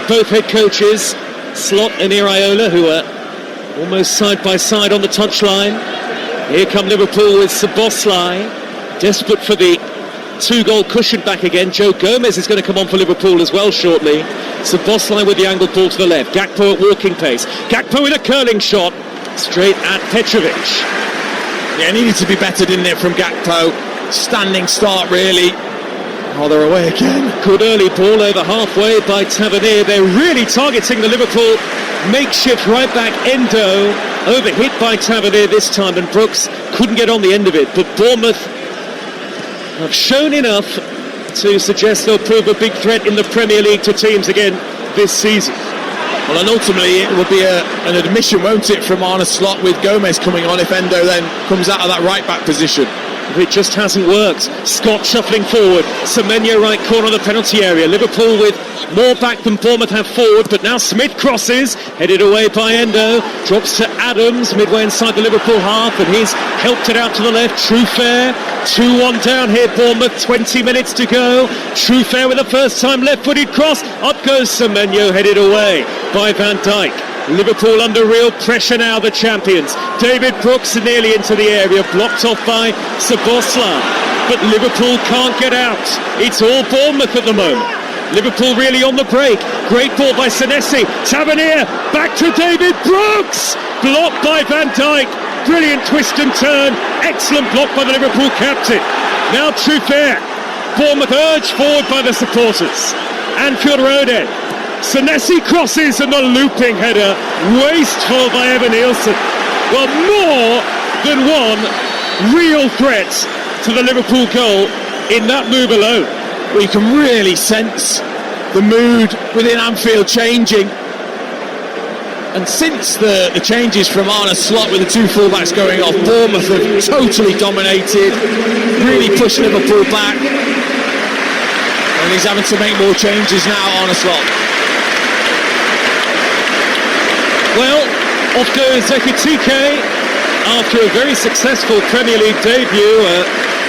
both head coaches, Slot and Iraola, who are almost side by side on the touchline. Here come Liverpool with Szoboszlai, desperate for the 2-goal cushion back again. Joe Gomez is going to come on for Liverpool as well shortly. Szoboszlai with the angled ball to the left. Gakpo at walking pace. Gakpo with a curling shot straight at Petrovic. Yeah, needed to be better, didn't it, from Gakpo? Standing start, really. Oh, they're away again. Good early ball over halfway by Tavernier. They're really targeting the Liverpool makeshift right back Endo. Overhit by Tavernier this time, and Brooks couldn't get on the end of it. But Bournemouth have shown enough to suggest they'll prove a big threat in the Premier League to teams again this season. Well, and ultimately it will be an admission, won't it, from Arne Slot with Gomez coming on if Endo then comes out of that right-back position. It just hasn't worked. Scott shuffling forward. Semenyo right corner of the penalty area. Liverpool with more back than Bournemouth have forward, but now Smith crosses, headed away by Endo, drops to Adams midway inside the Liverpool half, and he's helped it out to the left. Truefair, 2-1 down here, Bournemouth, 20 minutes to go. Truefair with a first-time left-footed cross. Up goes Semenyo, headed away by Van Dijk. Liverpool under real pressure now, the champions. David Brooks nearly into the area, blocked off by Szoboszlai, but Liverpool can't get out. It's all Bournemouth at the moment. Liverpool really on the break. Great ball by Senesi. Tavernier back to David Brooks, blocked by Van Dijk. Brilliant twist and turn. Excellent block by the Liverpool captain. Now Truefair. Bournemouth urged forward by the supporters. Anfield Road end. Senesi crosses, and the looping header, wasteful by Evan Nielsen. Well, more than one real threat to the Liverpool goal in that move alone. Well, you can really sense the mood within Anfield changing. And since the changes from Arne Slot with the two fullbacks going off, Bournemouth have totally dominated, really pushed Liverpool back. And he's having to make more changes now, Arne Slot. Well, off goes Ekitike after a very successful Premier League debut,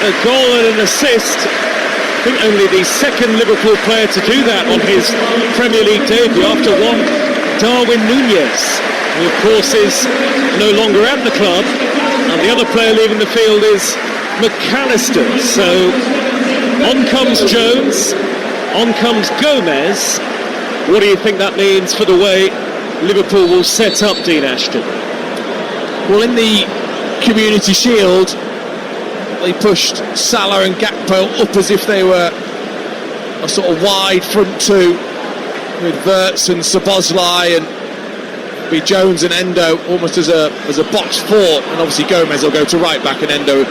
a goal and an assist. I think only the second Liverpool player to do that on his Premier League debut after one, Darwin Núñez, who of course is no longer at the club, and the other player leaving the field is McAllister. So on comes Jones, on comes Gomez. What do you think that means for the way Liverpool will set up, Dean Ashton? Well, in the Community Shield, they pushed Salah and Gakpo up as if they were a sort of wide front two, with Wirtz and Szoboszlai and be Jones and Endo almost as a box four, and obviously Gomez will go to right back, and Endo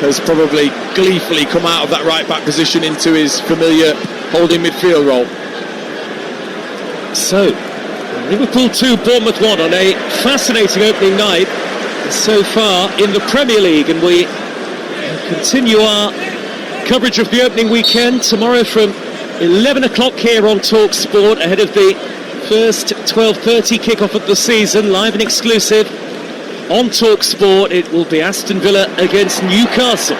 has probably gleefully come out of that right back position into his familiar holding midfield role. So Liverpool 2, Bournemouth 1 on a fascinating opening night so far in the Premier League, and we continue our coverage of the opening weekend tomorrow from 11 o'clock here on Talk Sport, ahead of the first 12:30 kick-off of the season, live and exclusive on Talk Sport. It will be Aston Villa against Newcastle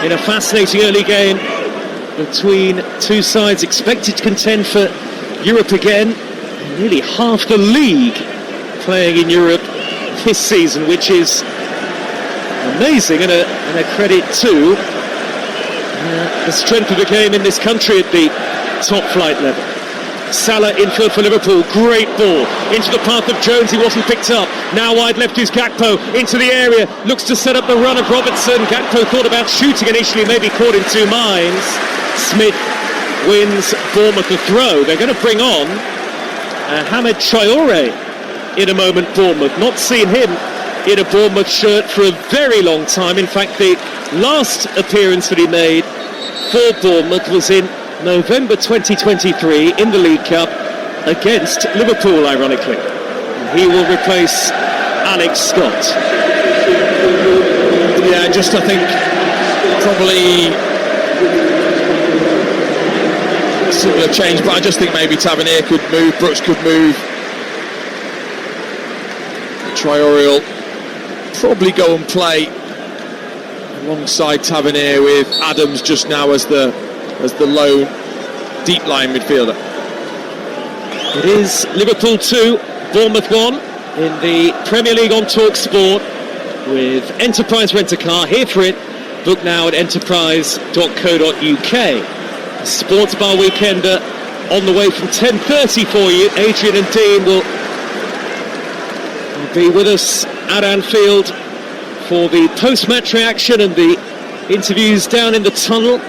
in a fascinating early game between two sides expected to contend for Europe again. Nearly half the league playing in Europe this season, which is amazing, and a credit to the strength of the game in this country at the top flight level. Salah infield for Liverpool, great ball into the path of Jones, he wasn't picked up. Now wide left is Gakpo into the area, looks to set up the run of Robertson. Gakpo thought about shooting initially, maybe caught in two minds. Smith wins Bournemouth the throw. They're going to bring on Hamed Traore in a moment. Bournemouth, not seen him in a Bournemouth shirt for a very long time. In fact, the last appearance that he made for Bournemouth was in November 2023 in the League Cup against Liverpool, ironically. And he will replace Alex Scott. Yeah, just I think probably similar change, but I just think maybe Tavernier could move, Brooks could move. Traore will probably go and play alongside Tavernier with Adams just now as the lone deep line midfielder. It is Liverpool 2, Bournemouth 1 in the Premier League on TalkSport with Enterprise Rent-A-Car. Here for it, book now at enterprise.co.uk. Sports Bar Weekender on the way from 10:30 for you. Adrian and Dean will be with us at Anfield for the post-match reaction and the interviews down in the tunnel.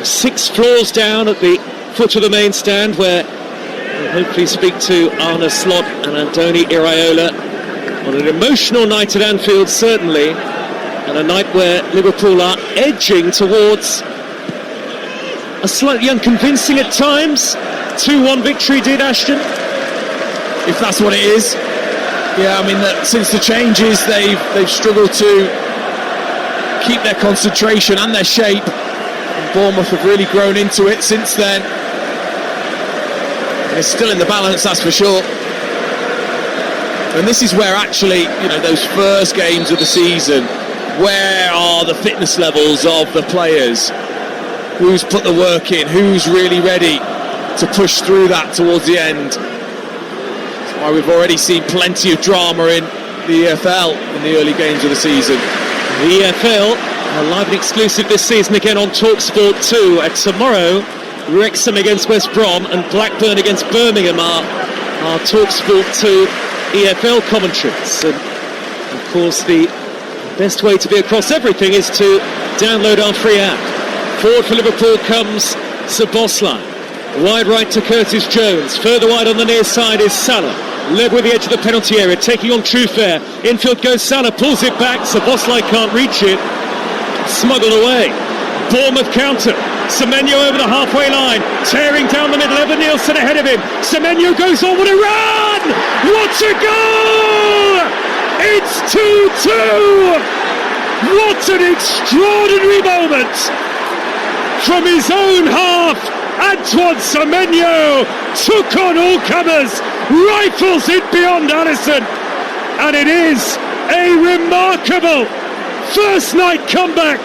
6 floors down at the foot of the main stand, where we'll hopefully speak to Arne Slot and Andoni Iraola on an emotional night at Anfield, certainly, and a night where Liverpool are edging towards a slightly unconvincing at times 2-1 victory, did Ashton? If that's what it is. Yeah, I mean, since the changes, they've struggled to keep their concentration and their shape. And Bournemouth have really grown into it since then. And it's still in the balance, that's for sure. And this is where actually, those first games of the season, where are the fitness levels of the players? Who's put the work in? Who's really ready to push through that towards the end? That's why we've already seen plenty of drama in the EFL in the early games of the season. The EFL are live and exclusive this season again on TalkSport 2. And tomorrow, Wrexham against West Brom and Blackburn against Birmingham are TalkSport 2 EFL commentaries. And of course, the best way to be across everything is to download our free app. Forward for Liverpool comes Szoboszlai. Wide right to Curtis Jones. Further wide on the near side is Salah. Led with the edge of the penalty area, taking on Trufair. Infield goes Salah, pulls it back. Szoboszlai can't reach it. Smuggled away. Bournemouth counter. Semenyo over the halfway line, tearing down the middle. Evan Nielsen ahead of him. Semenyo goes on with a run! What a goal! It's 2-2! What an extraordinary moment! From his own half, Antoine Semenyo took on all comers, rifles it beyond Alisson, and it is a remarkable first night comeback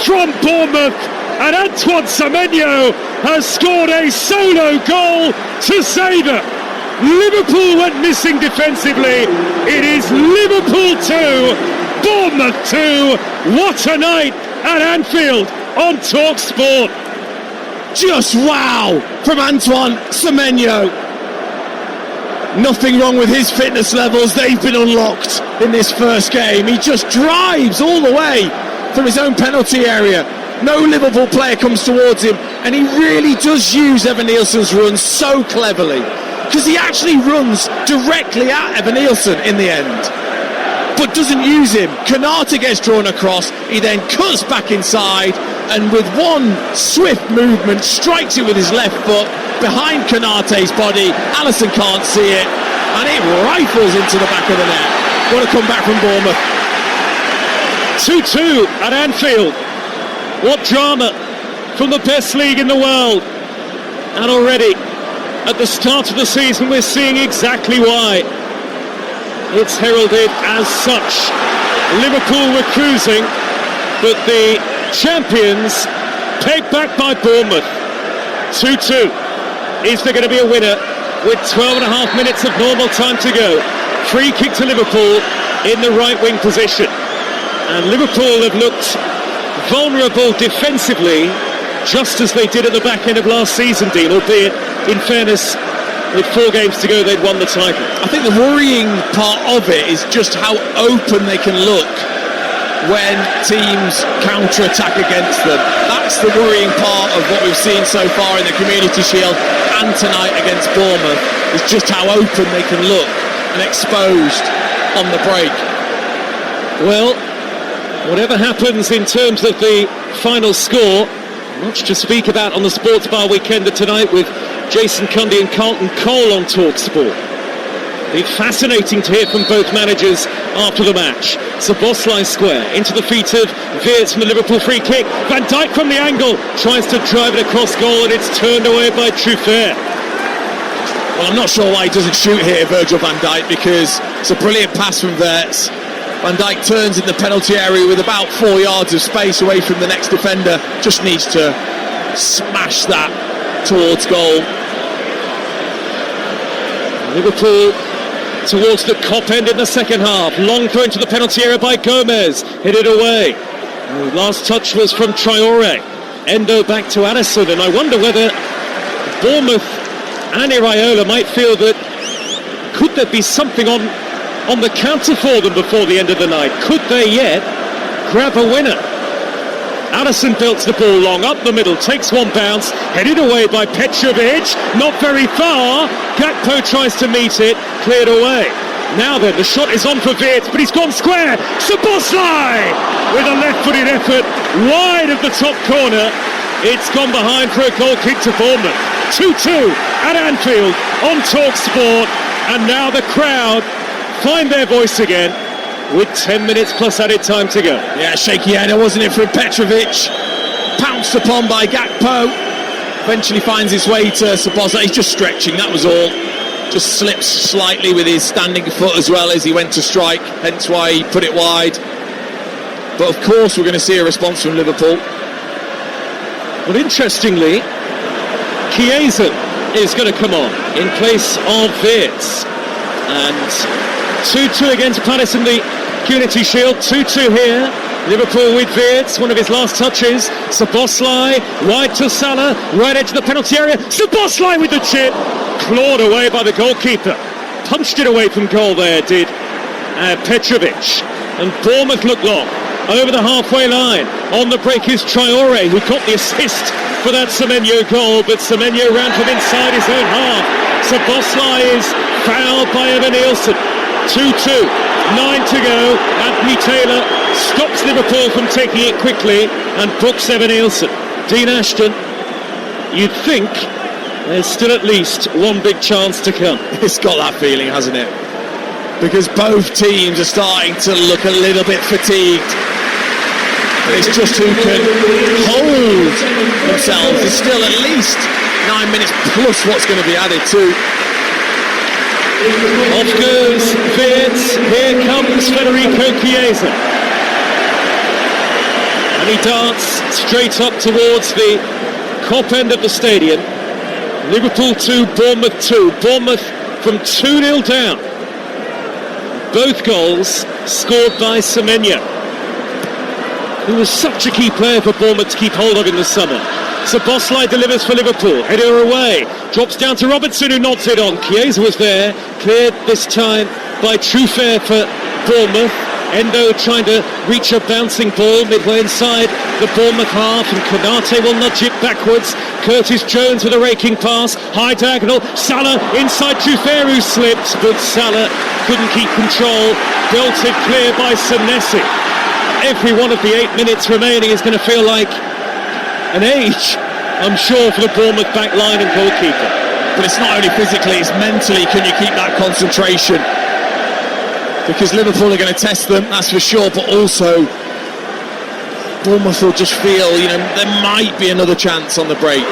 from Bournemouth, and Antoine Semenyo has scored a solo goal to savour. Liverpool went missing defensively. It is Liverpool 2, Bournemouth 2. What a night at Anfield on TalkSport. Just wow from Antoine Semenyo. Nothing wrong with his fitness levels. They've been unlocked in this first game. He just drives all the way from his own penalty area. No Liverpool player comes towards him, and he really does use Evan Nielsen's run so cleverly, because he actually runs directly at Evan Nielsen in the end, but doesn't use him. Konate gets drawn across, he then cuts back inside, and with one swift movement strikes it with his left foot behind Konate's body. Alisson can't see it, and it rifles into the back of the net. What a comeback from Bournemouth. 2-2 at Anfield. What drama from the best league in the world. And already at the start of the season we're seeing exactly why. It's heralded as such. Liverpool were cruising, but the champions pegged back by Bournemouth. 2-2. Is there going to be a winner with 12 and a half minutes of normal time to go? Free kick to Liverpool in the right wing position. And Liverpool have looked vulnerable defensively, just as they did at the back end of last season, Dean, albeit, in fairness, with 4 games to go, they'd won the title. I think the worrying part of it is just how open they can look when teams counter-attack against them. That's the worrying part of what we've seen so far in the Community Shield and tonight against Bournemouth, is just how open they can look and exposed on the break. Well, whatever happens in terms of the final score, much to speak about on the Sports Bar Weekender tonight with Jason Cundy and Carlton Cole on TalkSport. It's fascinating to hear from both managers after the match. Szoboszlai square into the feet of Veerts from the Liverpool free kick. Van Dijk from the angle tries to drive it across goal, and it's turned away by Trufair. Well, I'm not sure why he doesn't shoot here, Virgil van Dijk, because it's a brilliant pass from Veerts. Van Dijk turns in the penalty area with about 4 yards of space away from the next defender. Just needs to smash that towards goal. Liverpool towards the Kop end in the second half. Long throw into the penalty area by Gomez. Hit it away. The last touch was from Traore. Endo back to Addison, and I wonder whether Bournemouth and Iraola might feel that could there be something on the counter for them before the end of the night? Could they yet grab a winner? Addison belts the ball long up the middle, takes one bounce, headed away by Petrovic, not very far. Gakpo tries to meet it, cleared away. Now then, the shot is on for Wirtz, but he's gone square. Szoboszlai with a left-footed effort wide of the top corner. It's gone behind for a goal kick to Bournemouth. 2-2 at Anfield on TalkSport, and now the crowd find their voice again with 10 minutes plus added time to go. Yeah, shaky header, wasn't it, from Petrovic? Pounced upon by Gakpo. Eventually finds his way to Szoboszlai. He's just stretching, that was all. Just slips slightly with his standing foot as well as he went to strike, hence why he put it wide. But of course we're going to see a response from Liverpool. Well, interestingly, Chiesa is going to come on in place of Wirtz. And 2-2 against Palace in the Community Shield. 2-2 here. Liverpool with Wirtz, one of his last touches. Szoboszlai, wide to Salah, right edge of the penalty area. Szoboszlai with the chip, clawed away by the goalkeeper. Punched it away from goal there, did Petrovic. And Bournemouth look long, over the halfway line. On the break is Traore, who got the assist for that Semenyo goal, but Semenyo ran from inside his own half. Szoboszlai is fouled by Evan Nielsen. 2-2, 9 to go. Anthony Taylor stops Liverpool from taking it quickly and books Evan Nielsen. Dean Ashton, you'd think there's still at least one big chance to come. It's got that feeling, hasn't it? Because both teams are starting to look a little bit fatigued. And it's just who can hold themselves. There's still at least 9 minutes plus what's going to be added to. Off goes Wirtz, here comes Federico Chiesa. And he darts straight up towards the Kop end of the stadium. Liverpool 2, Bournemouth 2. Bournemouth from 2-0 down. Both goals scored by Semenyo, who was such a key player for Bournemouth to keep hold of in the summer. Szoboszlai delivers for Liverpool, header away, drops down to Robertson, who nods it on. Chiesa was there, cleared this time by Truffert for Bournemouth. Endo trying to reach a bouncing ball midway inside the Bournemouth half, and Konate will nudge it backwards. Curtis Jones with a raking pass, high diagonal, Salah inside Truffert, who slipped, but Salah couldn't keep control, belted clear by Senesi. Every one of the 8 minutes remaining is going to feel like an age, I'm sure, for the Bournemouth back line and goalkeeper. But it's not only physically, it's mentally. Can you keep that concentration? Because Liverpool are going to test them, that's for sure, but also Bournemouth will just feel, there might be another chance on the break.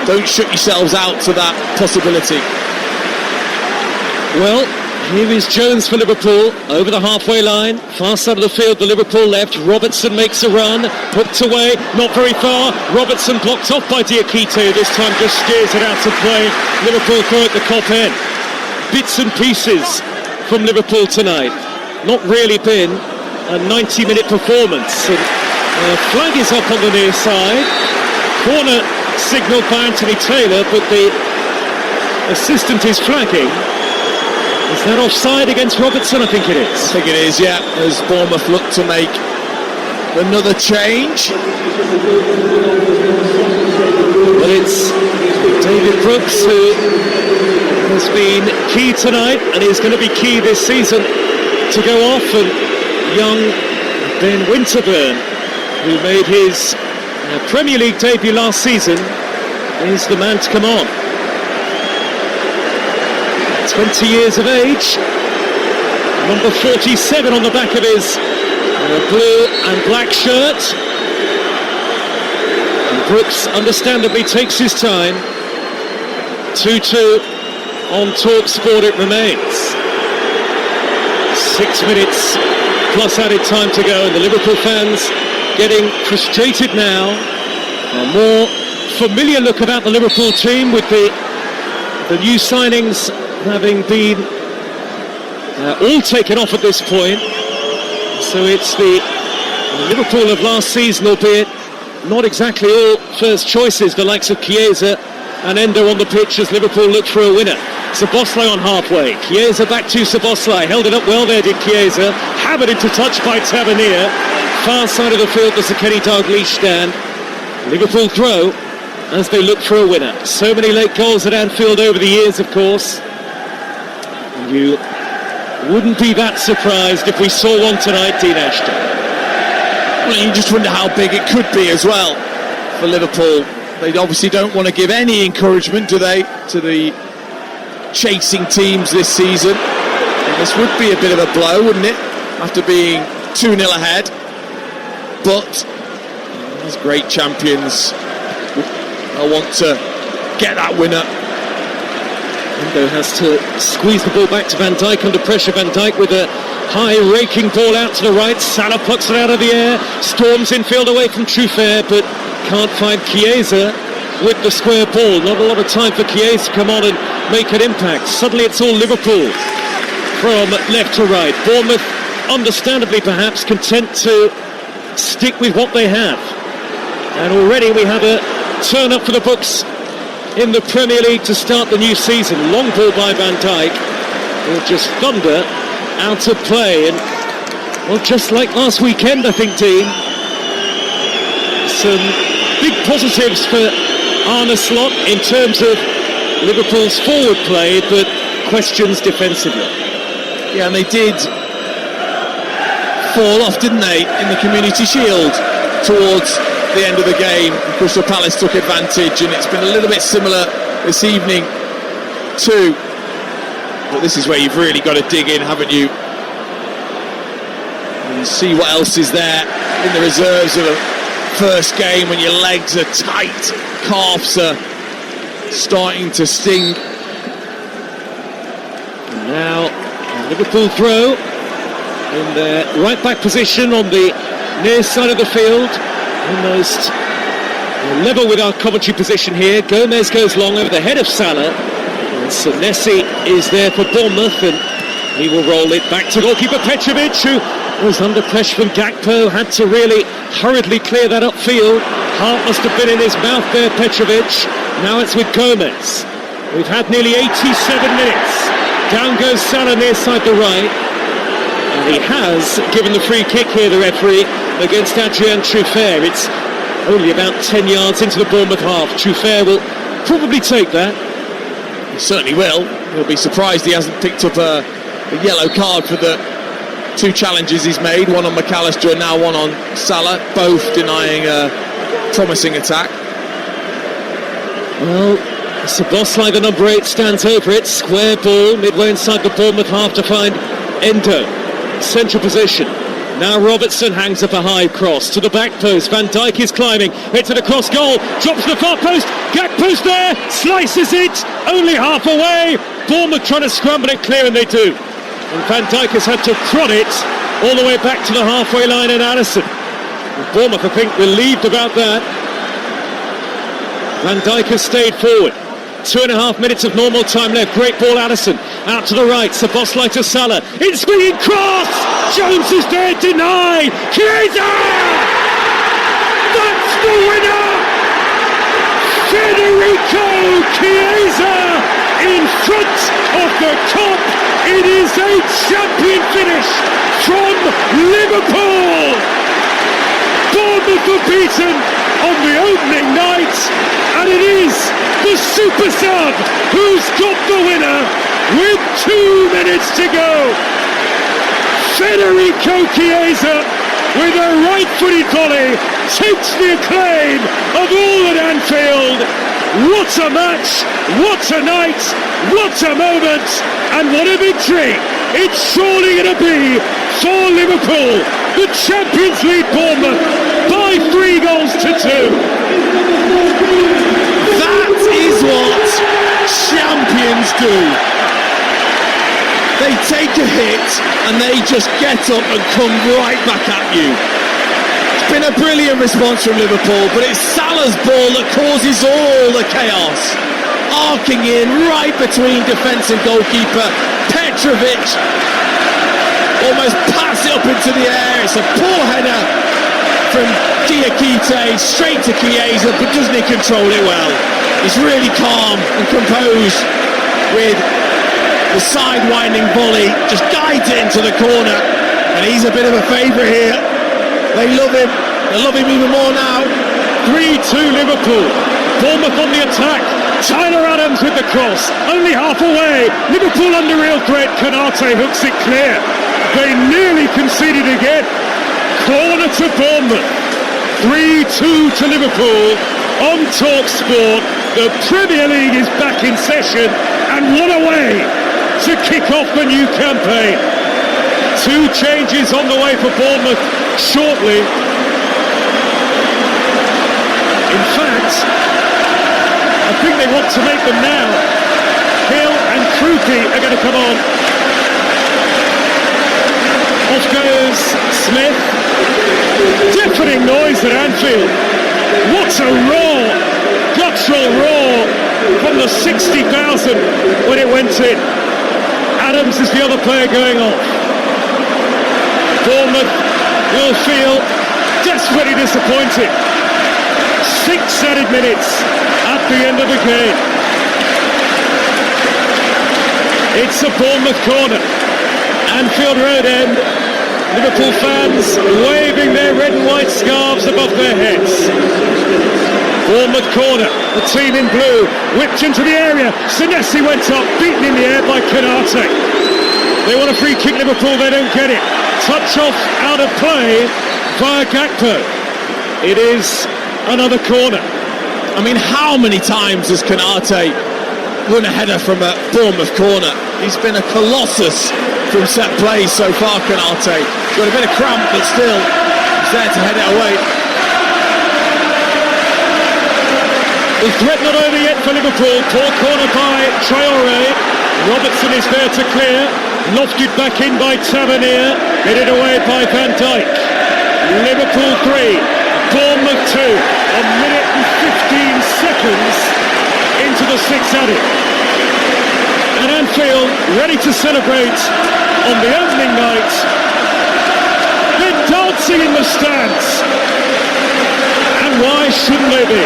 Don't shut yourselves out to that possibility. Well, here is Jones for Liverpool, over the halfway line, far side of the field, the Liverpool left. Robertson makes a run, hooked away, not very far. Robertson blocked off by Diakite, this time just steers it out to play. Liverpool throw at the Kop end. Bits and pieces from Liverpool tonight. Not really been a 90-minute performance. And flag is up on the near side. Corner signalled by Anthony Taylor, but the assistant is flagging. Is that offside against Robertson? I think it is. I think it is, yeah, as Bournemouth look to make another change. But it's David Brooks who has been key tonight and is going to be key this season to go off, and young Ben Winterburn, who made his Premier League debut last season, is the man to come on. 20 years of age, number 47 on the back of his blue and black shirt. And Brooks understandably takes his time. 2-2 on TalkSport it remains. 6 minutes plus added time to go, and the Liverpool fans getting frustrated now. A more familiar look about the Liverpool team with the new signings having been all taken off at this point. So it's the Liverpool of last season, albeit not exactly all first choices, the likes of Chiesa and Endo on the pitch as Liverpool look for a winner. Szoboszlai on halfway, Chiesa back to Szoboszlai, held it up well there did Chiesa, hammered into touch by Tavernier, far side of the field there's a Kenny Dalglish stand. Liverpool throw as they look for a winner. So many late goals at Anfield over the years, of course. You wouldn't be that surprised if we saw one tonight, Dean Ashton. Well, you just wonder how big it could be as well for Liverpool. They obviously don't want to give any encouragement, do they, to the chasing teams this season. And this would be a bit of a blow, wouldn't it, after being 2-0 ahead. But as great champions, I want to get that winner. Endo has to squeeze the ball back to Van Dijk under pressure. Van Dijk with a high raking ball out to the right. Salah plucks it out of the air, storms infield away from Truffert, but can't find Chiesa with the square ball. Not a lot of time for Chiesa to come on and make an impact. Suddenly it's all Liverpool from left to right. Bournemouth, understandably perhaps, content to stick with what they have. And already we have a turn up for the books in the Premier League to start the new season. Long ball by Van Dijk, will just thunder out of play. And well, just like last weekend, I think, Dean, some big positives for Arne Slot in terms of Liverpool's forward play, but questions defensively. Yeah, and they did fall off, didn't they, in the Community Shield towards the end of the game. Crystal Palace took advantage, and it's been a little bit similar this evening too. But this is where you've really got to dig in, haven't you, and see what else is there in the reserves of a first game when your legs are tight, calves are starting to sting. And now Liverpool throw in their right back position on the near side of the field, almost level with our commentary position here. Gomez goes long over the head of Salah, and Senesi is there for Bournemouth, and he will roll it back to goalkeeper Petrovic, who was under pressure from Gakpo, had to really hurriedly clear that upfield. Heart must have been in his mouth there, Petrovic. Now it's with Gomez. We've had nearly 87 minutes. Down goes Salah near side the right, and he has given the free kick here, the referee, against Adrien Truffert. It's only about 10 yards into the Bournemouth half. Truffert will probably take that. He certainly will. He'll be surprised he hasn't picked up a yellow card for the two challenges he's made, one on McAllister and now one on Salah, both denying a promising attack. Well, Szoboszlai, the number 8, stands over it. Square ball midway inside the Bournemouth half to find Endo. Central position. Now Robertson hangs up a high cross to the back post. Van Dijk is climbing. Hits it across goal. Drops to the far post. Gakpo's there. Slices it. Only half away. Bournemouth trying to scramble it clear, and they do. And Van Dijk has had to prod it all the way back to the halfway line in Alisson. Bournemouth, I think, relieved about that. Van Dijk has stayed forward. 2.5 minutes of normal time left. Great ball, Alisson. Out to the right. Szoboszlai to Salah. It's swinging cross. Jones is there. Denied. Chiesa! That's the winner! Federico Chiesa in front of the Kop. It is a champion finish from Liverpool. Bournemouth were beaten on the opening night, and it is the super sub who's got the winner with 2 minutes to go. Federico Chiesa with a right-footed volley takes the acclaim of all at Anfield. What a match, what a night, what a moment, and what a victory it's surely going to be for Liverpool. The Champions League Bournemouth by 3 goals to 2. That is what champions do. they take a hit and they just get up and come right back at you. It's been a brilliant response from Liverpool, but it's Salah's ball that causes all the chaos. Arcing in right between defence and goalkeeper. Petrovic almost pass it up into the air. It's a poor header from Diakite straight to Chiesa, but doesn't he control it well? He's really calm and composed with the side-winding volley, just guides it into the corner, and he's a bit of a favourite here. They love him even more now. 3-2 Liverpool. Bournemouth on the attack. Tyler Adams with the cross, only half away. Liverpool under real threat. Canate hooks it clear. They nearly conceded again. Corner to Bournemouth. 3-2 to Liverpool on TalkSport. The Premier League is back in session, and what a way to kick off the new campaign. 2 changes on the way for Bournemouth shortly. In fact, I think they want to make them now. Hill and Krupi are going to come on. Off goes Smith. Deafening noise at Anfield. What a roar! Guttural roar from the 60,000 when it went in. Adams is the other player going off. Bournemouth will feel desperately disappointed. 6 added minutes at the end of the game. It's a Bournemouth corner. Anfield Road end. Liverpool fans waving their red and white scarves above their heads. Bournemouth corner, the team in blue, whipped into the area. Senesi went up, beaten in the air by Canate. They want a free kick, Liverpool, they don't get it. Touch off out of play via Gakpo. It is another corner. I mean, how many times has Canate won a header from a Bournemouth corner? He's been a colossus from set plays so far, Canate. Got a bit of cramp, but still, he's there to head it away. The threat not over yet for Liverpool. Poor corner by Traore. Robertson is there to clear. Lofted back in by Tavernier. Headed away by Van Dijk. Liverpool 3, Bournemouth 2. A minute and 15 seconds into the 6th added. And Anfield ready to celebrate on the opening night. They're dancing in the stands. And why shouldn't they be?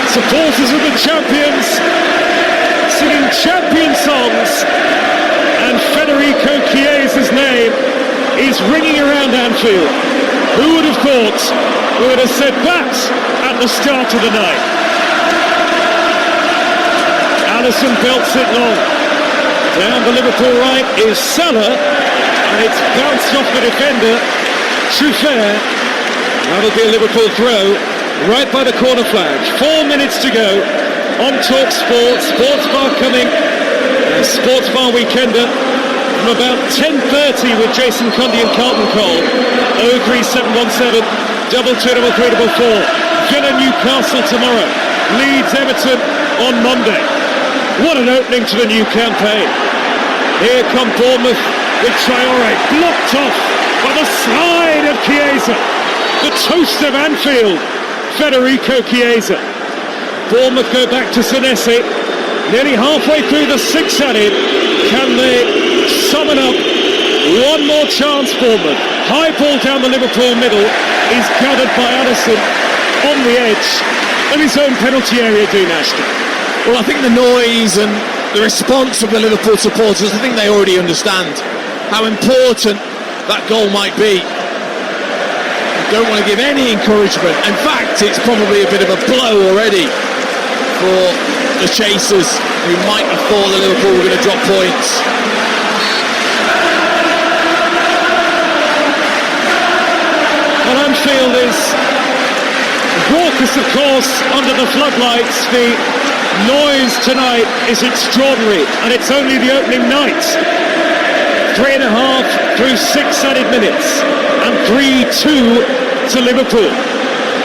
Supporters of the champions singing champion songs, and Federico Chiesa's name is ringing around Anfield. Who would have thought we would have said that at the start of the night? Alisson belts it long. Down the Liverpool right is Salah, and it's bounced off the defender, Truffert. That'll be a Liverpool throw. Right by the corner flag. 4 minutes to go on TalkSport. Sports Bar coming. Sports Bar Weekender from about 10:30 with Jason Cundy and Carlton Cole. 03717 22344. Villa Newcastle tomorrow. Leeds Everton on Monday. What an opening to the new campaign. Here come Bournemouth with Traore blocked off by the slide of Chiesa. The toast of Anfield, Federico Chiesa. Bournemouth go back to Senesi. Nearly halfway through the 6th added. Can they summon up one more chance, Bournemouth? High ball down the Liverpool middle is gathered by Alisson on the edge of his own penalty area, Dean Ashton. Well, I think the noise and the response of the Liverpool supporters, I think they already understand how important that goal might be. Don't want to give any encouragement. In fact, it's probably a bit of a blow already for the chasers, who might have thought that Liverpool were going to drop points. Well, Anfield is raucous, of course, under the floodlights. The noise tonight is extraordinary, and it's only the opening night. 3.5 through 6 added minutes, and 3-2 to Liverpool.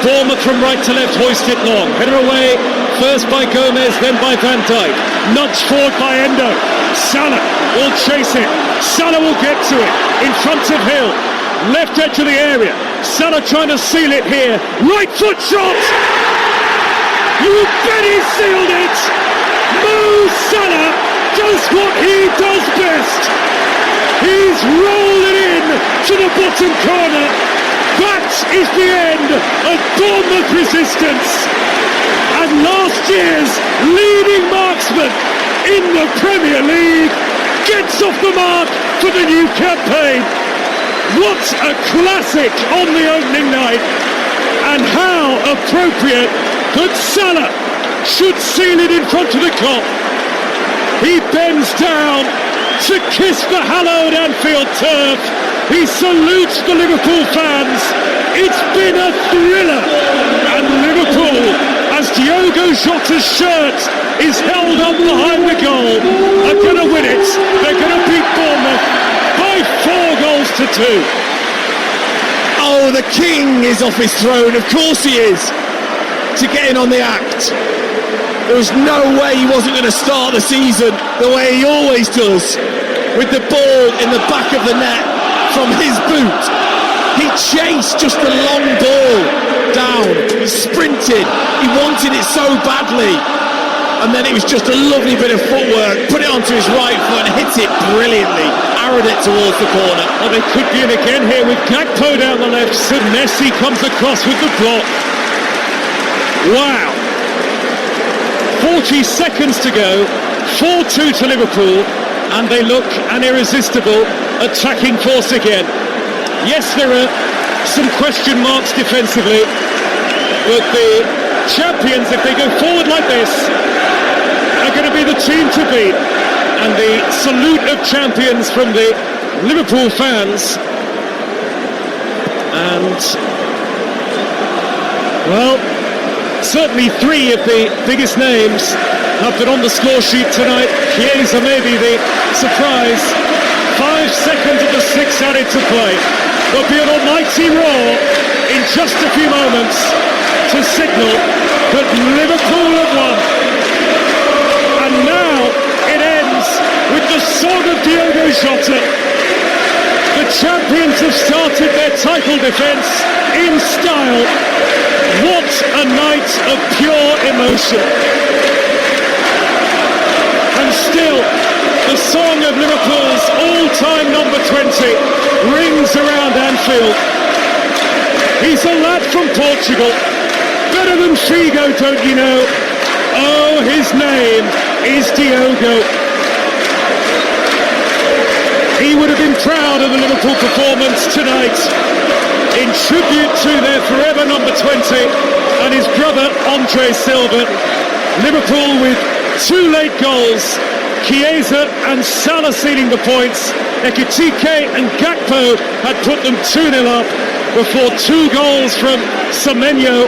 Bournemouth from right to left hoist it long. Header away First by Gomez, then by Van Dijk. Nudged forward by Endo. Salah will chase it. Salah will get to it. In front of Hill. Left edge of the area. Salah trying to seal it here. Right foot shot! You bet he sealed it! Mo Salah does what he does best. He's rolled it in to the bottom corner. That is the end of Bournemouth resistance. And last year's leading marksman in the Premier League gets off the mark for the new campaign. What a classic on the opening night. And how appropriate that Salah should seal it in front of the Kop. He bends down to kiss the hallowed Anfield turf. He salutes the Liverpool fans. It's been a thriller. And Liverpool, as Diogo Jota's shirt is held up behind the goal, are going to win it. They're going to beat Bournemouth by 4 goals to 2. Oh, the king is off his throne. Of course he is. To get in on the act. There was no way he wasn't going to start the season the way he always does, with the ball in the back of the net from his boot. He chased just a long ball down. He sprinted. He wanted it so badly. And then it was just a lovely bit of footwork. Put it onto his right foot and hit it brilliantly. Arrowed it towards the corner. Well, they could be in again here with Gakpo down the left. Senesi comes across with the block. Wow. 40 seconds to go. 4-2 to Liverpool. And they look an irresistible attacking force again. Yes, there are some question marks defensively. But the champions, if they go forward like this, are going to be the team to beat. And the salute of champions from the Liverpool fans. And, well, certainly 3 of the biggest names have been on the score sheet tonight. Chiesa may be the surprise. 5 seconds of the 6 added to play. There'll be an almighty roar in just a few moments to signal that Liverpool have won. And now it ends with the song of Diogo Jota. The champions have started their title defence in style. What a night of pure emotion. And still, the song of Liverpool's all-time number 20 rings around Anfield. He's a lad from Portugal, better than Figo, don't you know? Oh, his name is Diogo. He would have been proud of the Liverpool performance tonight, in tribute to their forever number 20 and his brother Andre Silva. Liverpool with 2 late goals, Chiesa and Salah sealing the points. Ekitike and Gakpo had put them 2-0 up before 2 goals from Semenyo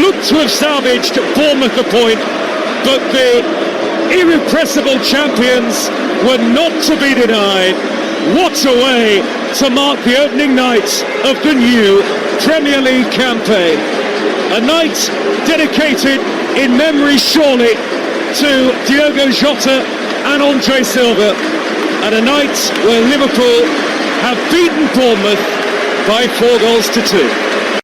looked to have salvaged Bournemouth a point, but the irrepressible champions were not to be denied. What a way to mark the opening night of the new Premier League campaign. A night dedicated in memory surely to Diogo Jota and Andre Silva, and a night where Liverpool have beaten Bournemouth by 4 goals to 2.